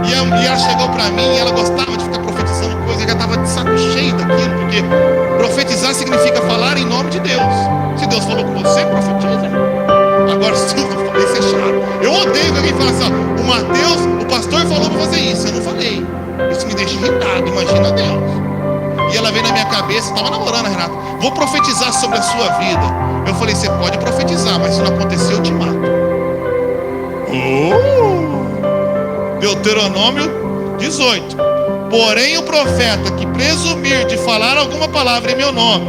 E ela chegou pra mim e ela gostava de ficar profetizando coisas. Ela estava de saco cheio daquilo, porque profetizar significa falar em nome de Deus. Se Deus falou com você, profetiza. Agora, se eu não falei, isso é chato. Eu odeio que alguém fale assim, ó, o Mateus, o pastor falou pra fazer isso. Eu não falei. Isso me deixa irritado, imagina Deus. E ela veio na minha cabeça, estava namorando a Renata, vou profetizar sobre a sua vida. Eu falei, você pode profetizar, mas se não acontecer eu te mato. Deuteronômio 18. Porém o profeta que presumir de falar alguma palavra em meu nome,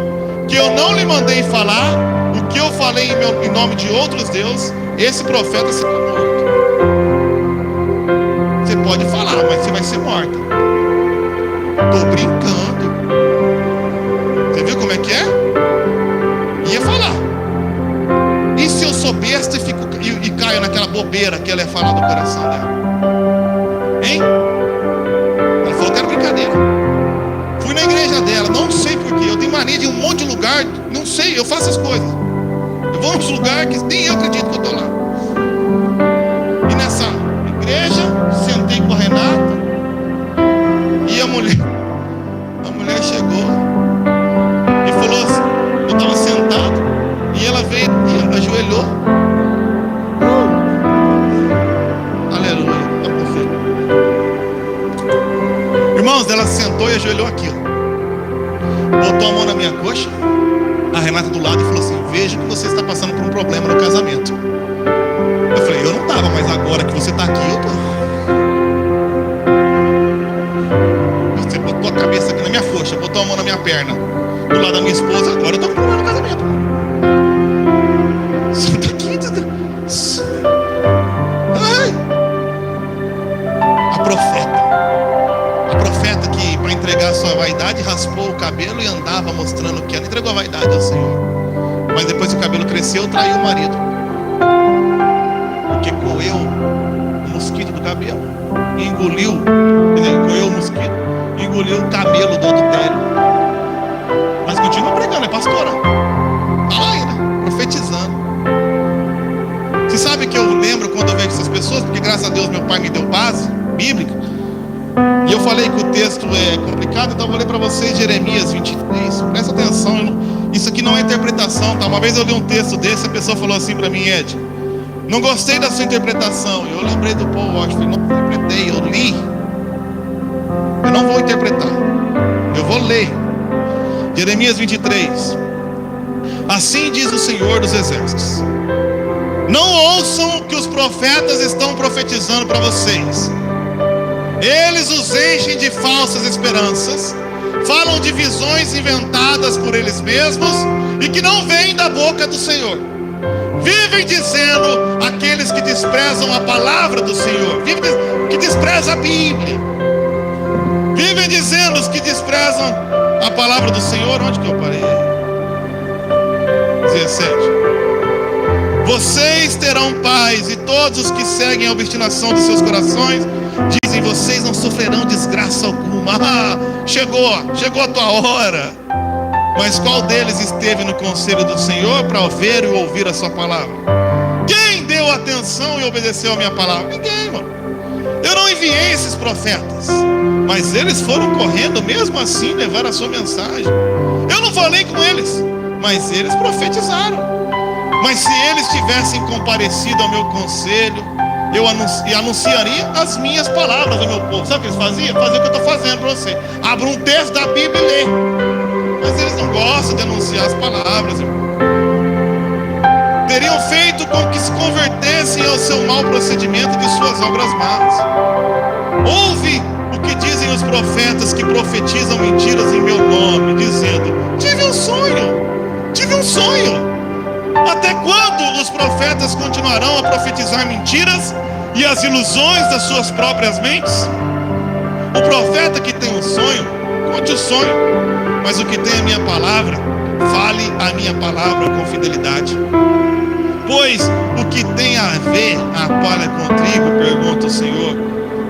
que eu não lhe mandei falar, o que eu falei em nome de outros deuses, esse profeta será morto. Você pode falar, mas você vai ser morta. Tô brincando. Você viu como é que é? Ia falar. E se eu sou besta e caio naquela bobeira que ela ia falar do coração dela? Hein? Ela falou que era brincadeira. Fui na igreja dela, não sei porquê. Eu tenho mania de ir em um monte de lugar, não sei, eu faço as coisas. Eu vou nos lugares que nem eu acredito que eu tô lá. E nessa igreja, sentei com a Renata. E a mulher chegou e falou assim, eu estava sentado, e ela veio e ajoelhou. ajoelhou aqui, ó. Botou a mão na minha coxa, a Renata do lado, e falou assim: vejo que você está passando por um problema no casamento. Eu falei: eu não estava, mas agora que você está aqui, eu tô. Você botou a cabeça aqui na minha coxa, botou a mão na minha perna, do lado da minha esposa, agora eu tô com problema no casamento. Você está aqui, ai. A profeta que, para entregar a sua vaidade, raspou o cabelo e andava mostrando que ela entregou a vaidade ao Senhor. Mas depois que o cabelo cresceu, traiu o marido, porque coeu o mosquito do cabelo e engoliu, coeu o mosquito, engoliu o camelo do adultério. Mas continua pregando, é pastora, está lá ainda, profetizando. Você sabe que eu lembro quando eu vejo essas pessoas, porque graças a Deus meu pai me deu base bíblica, e eu falei que o texto é complicado, então eu vou ler para vocês Jeremias 23, presta atenção, isso aqui não é interpretação, tá? Uma vez eu li um texto desse, a pessoa falou assim para mim: Ed, não gostei da sua interpretação. Eu lembrei do Paul Washer, não interpretei, eu li. Eu não vou interpretar, eu vou ler. Jeremias 23. Assim diz o Senhor dos Exércitos: não ouçam o que os profetas estão profetizando para vocês. Eles os enchem de falsas esperanças, falam de visões inventadas por eles mesmos e que não vêm da boca do Senhor. Vivem dizendo, aqueles que desprezam a palavra do Senhor, que desprezam a Bíblia, vivem dizendo os que desprezam a palavra do Senhor. Onde que eu parei? 17. Vocês terão paz, e todos os que seguem a obstinação de seus corações dizem: vocês não sofrerão desgraça alguma. Chegou a tua hora. Mas qual deles esteve no conselho do Senhor para ver e ouvir a sua palavra? Quem deu atenção e obedeceu a minha palavra? Ninguém, mano. Eu não enviei esses profetas, mas eles foram correndo mesmo assim levar a sua mensagem. Eu não falei com eles, mas eles profetizaram. Mas se eles tivessem comparecido ao meu conselho, eu anunciaria as minhas palavras ao meu povo. Sabe o que eles faziam? Fazer o que eu estou fazendo para você. Abra um texto da Bíblia e lê. Mas eles não gostam de anunciar as palavras, irmão. Teriam feito com que se convertessem ao seu mau procedimento e de suas obras más. Ouve o que dizem os profetas que profetizam mentiras em meu nome, dizendo: tive um sonho. Até quando os profetas continuarão a profetizar mentiras e as ilusões das suas próprias mentes? O profeta que tem um sonho, conte o sonho, mas o que tem a minha palavra, fale a minha palavra com fidelidade. Pois o que tem a ver a palha com o trigo, pergunta o Senhor,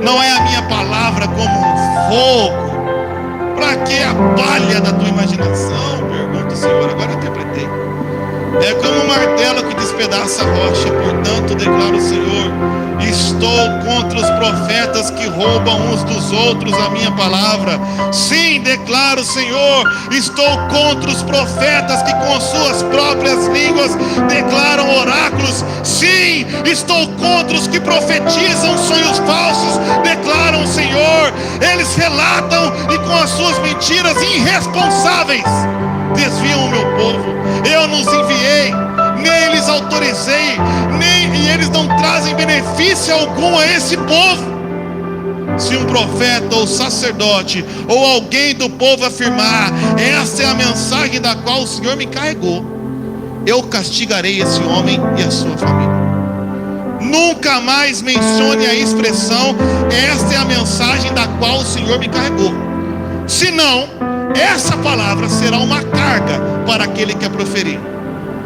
não é a minha palavra como um fogo? Para que a palha da tua imaginação? Pergunta o Senhor. Agora eu interpretei. É como um martelo que despedaça a rocha. Portanto, declara o Senhor, estou contra os profetas que roubam uns dos outros a minha palavra. Sim, declara o Senhor, estou contra os profetas que com suas próprias línguas declaram oráculos. Sim, estou contra os que profetizam sonhos falsos, declaram o Senhor. Eles relatam e com as suas mentiras irresponsáveis desviam o meu povo. Eu nos enviei, nem lhes autorizei, e eles não trazem benefício algum a esse povo. Se um profeta ou sacerdote ou alguém do povo afirmar: essa é a mensagem da qual o Senhor me encarregou, eu castigarei esse homem e a sua família. Nunca mais mencione a expressão: esta é a mensagem da qual o Senhor me encarregou. Senão, essa palavra será uma carga para aquele que a proferir,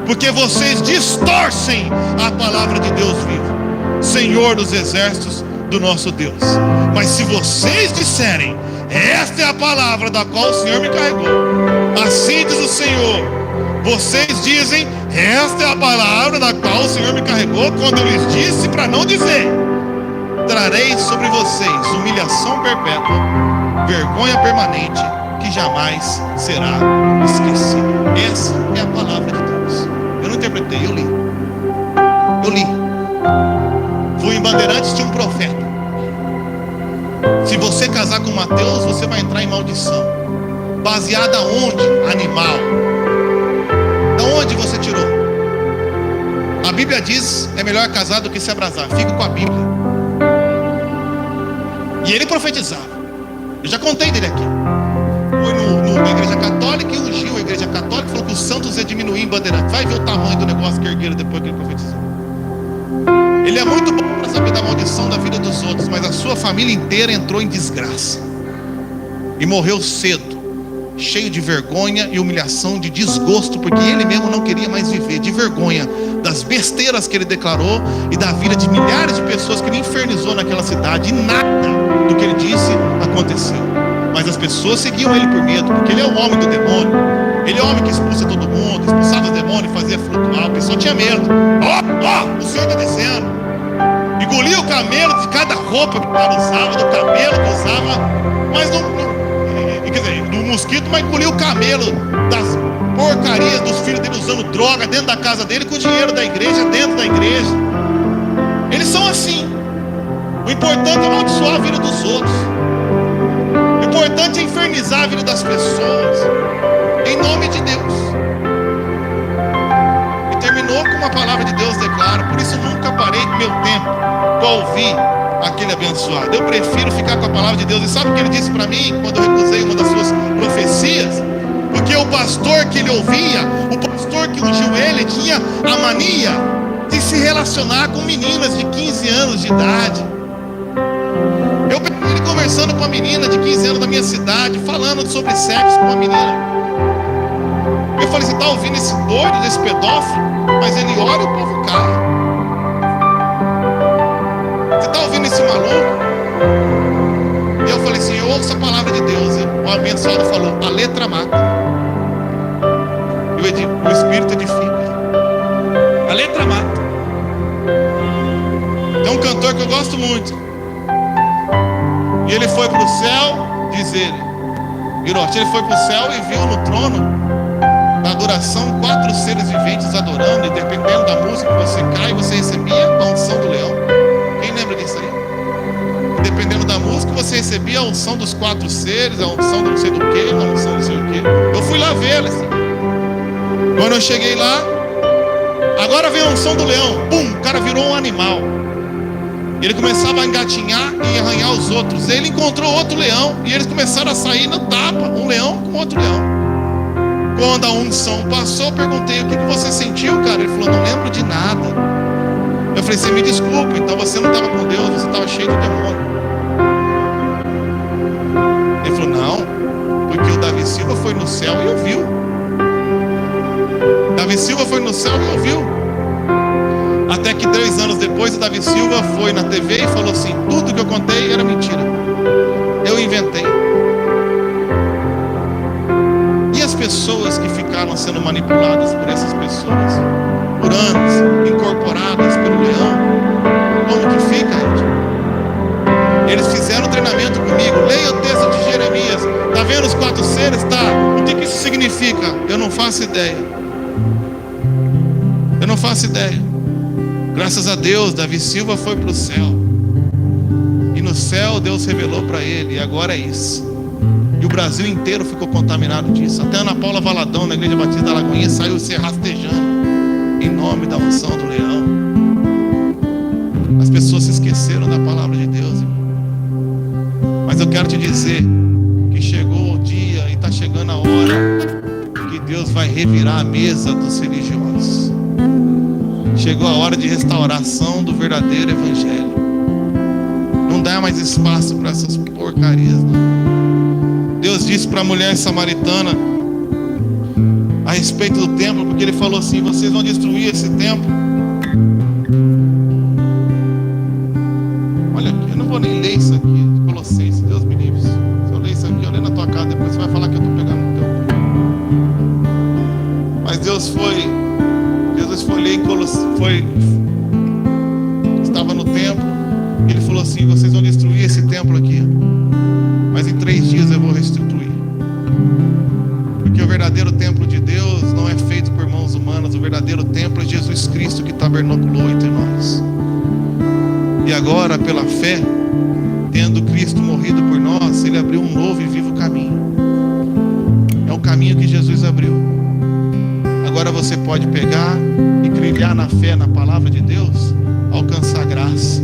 porque vocês distorcem a palavra de Deus vivo, Senhor dos exércitos, do nosso Deus. Mas se vocês disserem: esta é a palavra da qual o Senhor me encarregou, assim diz o Senhor, vocês dizem: esta é a palavra da qual o Senhor me encarregou, quando eu lhes disse para não dizer. Trarei sobre vocês humilhação perpétua, vergonha permanente, que jamais será esquecido. Essa é a palavra de Deus. Eu não interpretei, eu li. Fui em Bandeirantes, tinha um profeta. Se você casar com Mateus, você vai entrar em maldição. Baseada onde? Animal. Da onde você tirou? A Bíblia diz, é melhor casar do que se abrasar. Fica com a Bíblia. E ele profetizava. Eu já contei dele aqui. Foi na igreja católica e ungiu a igreja católica. Falou que os santos ia diminuir em Bandeirante. Vai ver o tamanho do negócio que ergueram depois que ele profetizou. Ele é muito bom para saber da maldição da vida dos outros, mas a sua família inteira entrou em desgraça e morreu cedo, cheio de vergonha e humilhação, de desgosto, porque ele mesmo não queria mais viver, de vergonha das besteiras que ele declarou e da vida de milhares de pessoas que ele infernizou naquela cidade, e nada do que ele disse aconteceu. Mas as pessoas seguiam ele por medo, porque ele é o homem do demônio. Ele é o homem que expulsa todo mundo, expulsava os demônios, fazia flutuar. O pessoal tinha medo. O Senhor está dizendo. Engolia o camelo de cada roupa que o cara usava, do camelo que usava, mas quer dizer, do mosquito, mas engolia o camelo das porcarias dos filhos dele usando droga dentro da casa dele, com o dinheiro da igreja, dentro da igreja. Eles são assim. O importante é amaldiçoar a vida dos outros. O importante é infernizar a vida das pessoas, em nome de Deus. E terminou com uma palavra de Deus declara. Por isso nunca parei meu tempo para ouvir aquele abençoado. Eu prefiro ficar com a palavra de Deus. E sabe o que ele disse para mim quando eu recusei uma das suas profecias? Porque o pastor que ele ouvia, o pastor que ungiu ele, tinha a mania de se relacionar com meninas de 15 anos de idade. Eu peguei ele conversando com uma menina de 15 anos da minha cidade, falando sobre sexo com uma menina. Eu falei, você está ouvindo esse doido, desse pedófilo? Mas ele ora e o povo cai. Você está ouvindo esse maluco? E eu falei assim, eu ouço a palavra de Deus. E o abençoado falou, a letra mata. Eu digo, o Espírito edifica. A letra mata. Tem um cantor que eu gosto muito. E ele foi para o céu, diz ele, Virote, ele foi para o céu e viu no trono da adoração 4 seres viventes adorando, e dependendo da música que você cai, você recebia a unção do leão. Quem lembra disso aí? E dependendo da música, você recebia a unção dos 4 seres, a unção do não sei do que, a unção do não sei o que. Eu fui lá ver assim. Quando eu cheguei lá, agora vem a unção do leão. Pum, o cara virou um animal. Ele começava a engatinhar e arranhar os outros. Ele encontrou outro leão e eles começaram a sair no tapa, um leão com outro leão. Quando a unção passou, eu perguntei, o que você sentiu, cara? Ele falou, não lembro de nada. Eu falei, você me desculpa, então você não estava com Deus, você estava cheio de demônio. Ele falou, não, porque o Davi Silva foi no céu e ouviu. Davi Silva foi no céu e ouviu. Até que 3 anos depois, o Davi Silva foi na TV e falou assim, tudo que eu contei era mentira. Eu inventei. E as pessoas que ficaram sendo manipuladas por essas pessoas, por anos, incorporadas pelo leão, como que fica, gente? Eles fizeram treinamento comigo. Leia o texto de Jeremias. Está vendo os 4 seres? Tá. O que isso significa? Eu não faço ideia. Eu não faço ideia. Graças a Deus, Davi Silva foi para o céu. E no céu Deus revelou para ele. E agora é isso. E o Brasil inteiro ficou contaminado disso. Até Ana Paula Valadão, na Igreja Batista da Lagoinha, saiu se rastejando em nome da unção do leão. As pessoas se esqueceram da palavra de Deus, irmão. Mas eu quero te dizer que chegou o dia e está chegando a hora que Deus vai revirar a mesa dos religiosos. Chegou a hora de restauração do verdadeiro evangelho. Não dá mais espaço para essas porcarias, não. Deus disse para a mulher samaritana a respeito do templo, porque ele falou assim, vocês vão destruir esse templo. Olha aqui, eu não vou nem ler isso aqui, Colossenses, Deus me livre. Se eu ler isso aqui, eu leio na tua casa, depois você vai falar que eu estou pegando no teu. Mas Jesus foi ler em Colossenses, estava no templo, e ele falou assim, vocês vão destruir esse templo aqui, mas em 3 dias eu vou restituir. Porque o verdadeiro templo de Deus não é feito por mãos humanas. O verdadeiro templo é Jesus Cristo que tabernaculou entre nós. E agora, pela fé, Tendo Cristo morrido por nós, Ele abriu um novo e vivo caminho. É o caminho que Jesus abriu. Agora você pode pegar e trilhar na fé, na palavra de Deus, alcançar graça,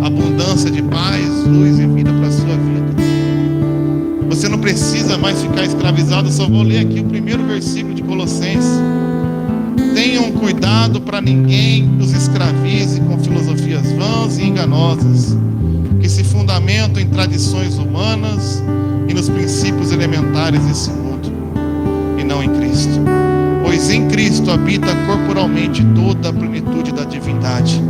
abundância de paz, luz e vida para a sua vida. Você não precisa mais ficar escravizado. Eu só vou ler aqui o primeiro versículo de Colossenses. Tenham cuidado para ninguém os escravize com filosofias vãs e enganosas, que se fundamentam em tradições humanas e nos princípios elementares desse mundo, e não em Cristo. Pois em Cristo habita corporalmente toda a plenitude da divindade.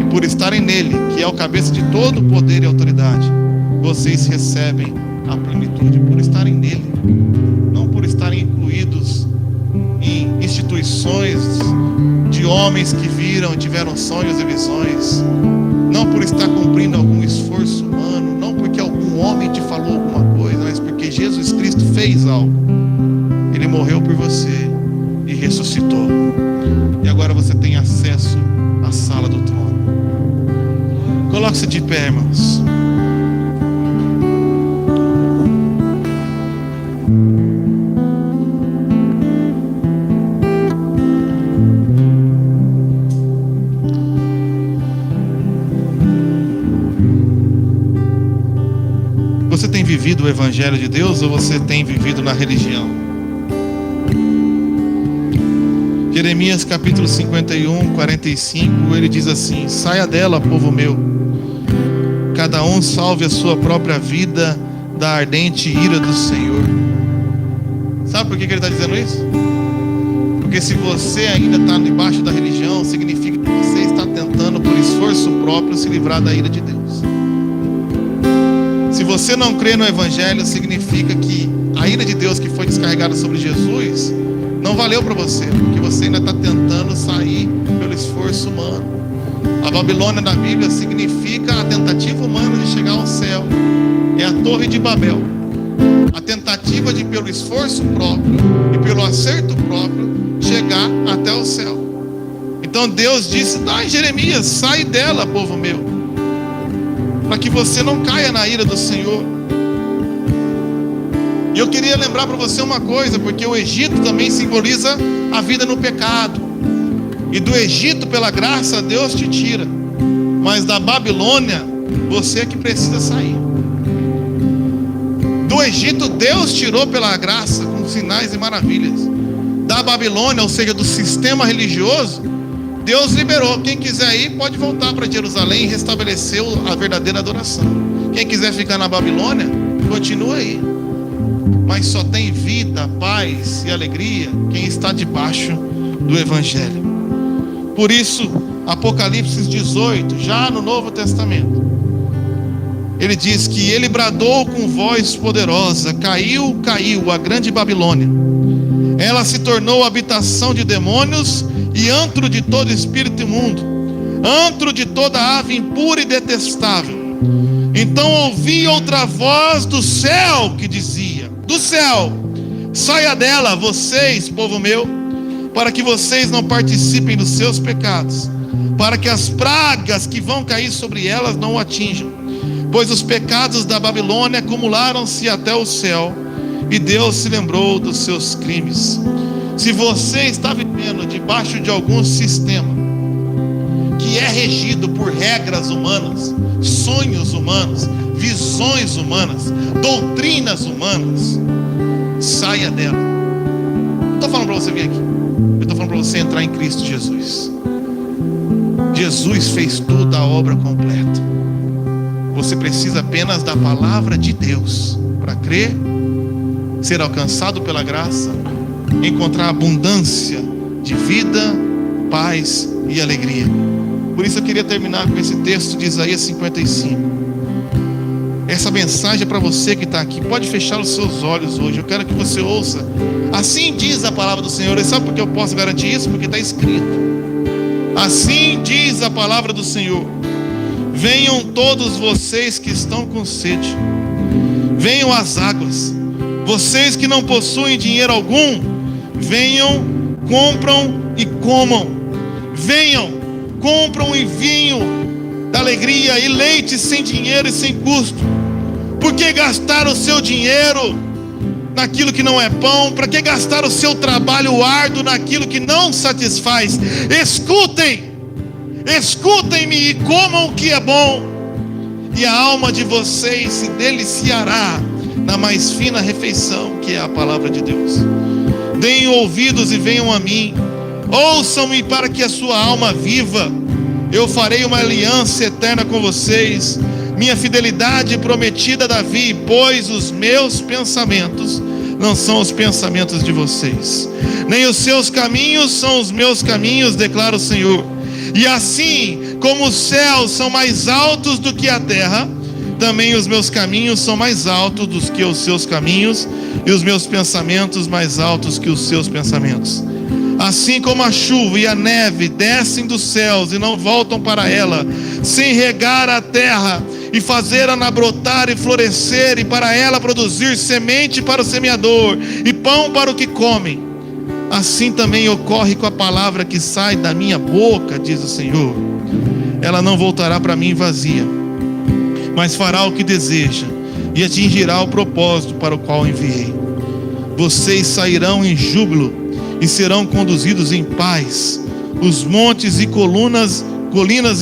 E por estarem nele, que é o cabeça de todo o poder e autoridade, vocês recebem a plenitude. Por estarem nele, não por estarem incluídos em instituições de homens que viram, tiveram sonhos e visões, não por estar cumprindo algum esforço humano, não porque algum homem te falou alguma coisa, mas porque Jesus Cristo fez algo. Ele morreu por você e ressuscitou, e agora você tem acesso à sala do trono. Coloque-se de pé, irmãos. Você tem vivido o Evangelho de Deus ou você tem vivido na religião? Jeremias capítulo 51, 45, ele diz assim: saia dela, povo meu, cada um salve a sua própria vida da ardente ira do Senhor. Sabe por que ele está dizendo isso? Porque se você ainda está debaixo da religião, significa que você está tentando por esforço próprio se livrar da ira de Deus. Se você não crê no Evangelho, significa que a ira de Deus que foi descarregada sobre Jesus não valeu para você, porque você ainda está tentando sair pelo esforço humano. A Babilônia na Bíblia significa a tentativa humana de chegar ao céu. É a Torre de Babel. A tentativa de, pelo esforço próprio e pelo acerto próprio, chegar até o céu. Então Deus disse em Jeremias: sai dela, povo meu, para que você não caia na ira do Senhor. E eu queria lembrar para você uma coisa, porque o Egito também simboliza a vida no pecado. E do Egito, pela graça, Deus te tira. Mas da Babilônia, você é que precisa sair. Do Egito, Deus tirou pela graça, com sinais e maravilhas. Da Babilônia, ou seja, do sistema religioso, Deus liberou. Quem quiser ir, pode voltar para Jerusalém e restabelecer a verdadeira adoração. Quem quiser ficar na Babilônia, continua aí. Mas só tem vida, paz e alegria quem está debaixo do Evangelho. Por isso, Apocalipse 18, já no Novo Testamento, ele diz que ele bradou com voz poderosa: caiu, caiu a grande Babilônia. Ela se tornou habitação de demônios e antro de todo espírito imundo, antro de toda ave impura e detestável. Então ouvi outra voz do céu que dizia: do céu, saia dela, vocês, povo meu, para que vocês não participem dos seus pecados, para que as pragas que vão cair sobre elas não o atinjam, pois os pecados da Babilônia acumularam-se até o céu, e Deus se lembrou dos seus crimes. Se você está vivendo debaixo de algum sistema que é regido por regras humanas, sonhos humanos, visões humanas, doutrinas humanas, saia dela. Não estou falando para você vir aqui, eu estou falando para você entrar em Cristo Jesus. Jesus fez toda a obra completa. Você precisa apenas da palavra de Deus para crer, ser alcançado pela graça, encontrar abundância de vida, paz e alegria. Por isso eu queria terminar com esse texto de Isaías 55. Essa mensagem é para você que está aqui. Pode fechar os seus olhos hoje. Eu quero que você ouça. Assim diz a palavra do Senhor. E sabe por que eu posso garantir isso? Porque está escrito. Assim diz a palavra do Senhor: venham todos vocês que estão com sede, venham às águas. Vocês que não possuem dinheiro algum, venham, compram e comam. Venham, compram e vinho da alegria e leite sem dinheiro e sem custo. Por que gastar o seu dinheiro naquilo que não é pão? Para que gastar o seu trabalho árduo naquilo que não satisfaz? Escutem-me e comam o que é bom, e a alma de vocês se deliciará na mais fina refeição, que é a palavra de Deus. Deem ouvidos e venham a mim, ouçam-me para que a sua alma viva. Eu farei uma aliança eterna com vocês, minha fidelidade prometida a Davi, pois os meus pensamentos não são os pensamentos de vocês, nem os seus caminhos são os meus caminhos, declara o Senhor. E assim como os céus são mais altos do que a terra, também os meus caminhos são mais altos do que os seus caminhos, e os meus pensamentos mais altos que os seus pensamentos. Assim como a chuva e a neve descem dos céus e não voltam para ela, sem regar a terra e fazer-a brotar e florescer, e para ela produzir semente para o semeador e pão para o que come, assim também ocorre com a palavra que sai da minha boca, diz o Senhor. Ela não voltará para mim vazia, mas fará o que deseja e atingirá o propósito para o qual enviei. Vocês sairão em júbilo e serão conduzidos em paz. Os montes e colinas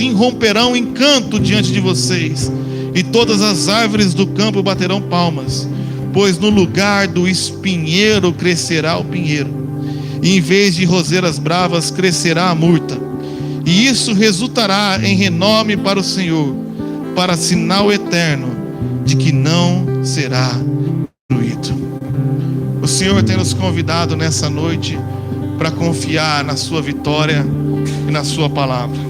irromperão em canto diante de vocês, e todas as árvores do campo baterão palmas, pois no lugar do espinheiro crescerá o pinheiro, e em vez de roseiras bravas crescerá a murta. E isso resultará em renome para o Senhor, para sinal eterno de que não será destruído. O Senhor tem nos convidado nessa noite para confiar na sua vitória e na sua palavra.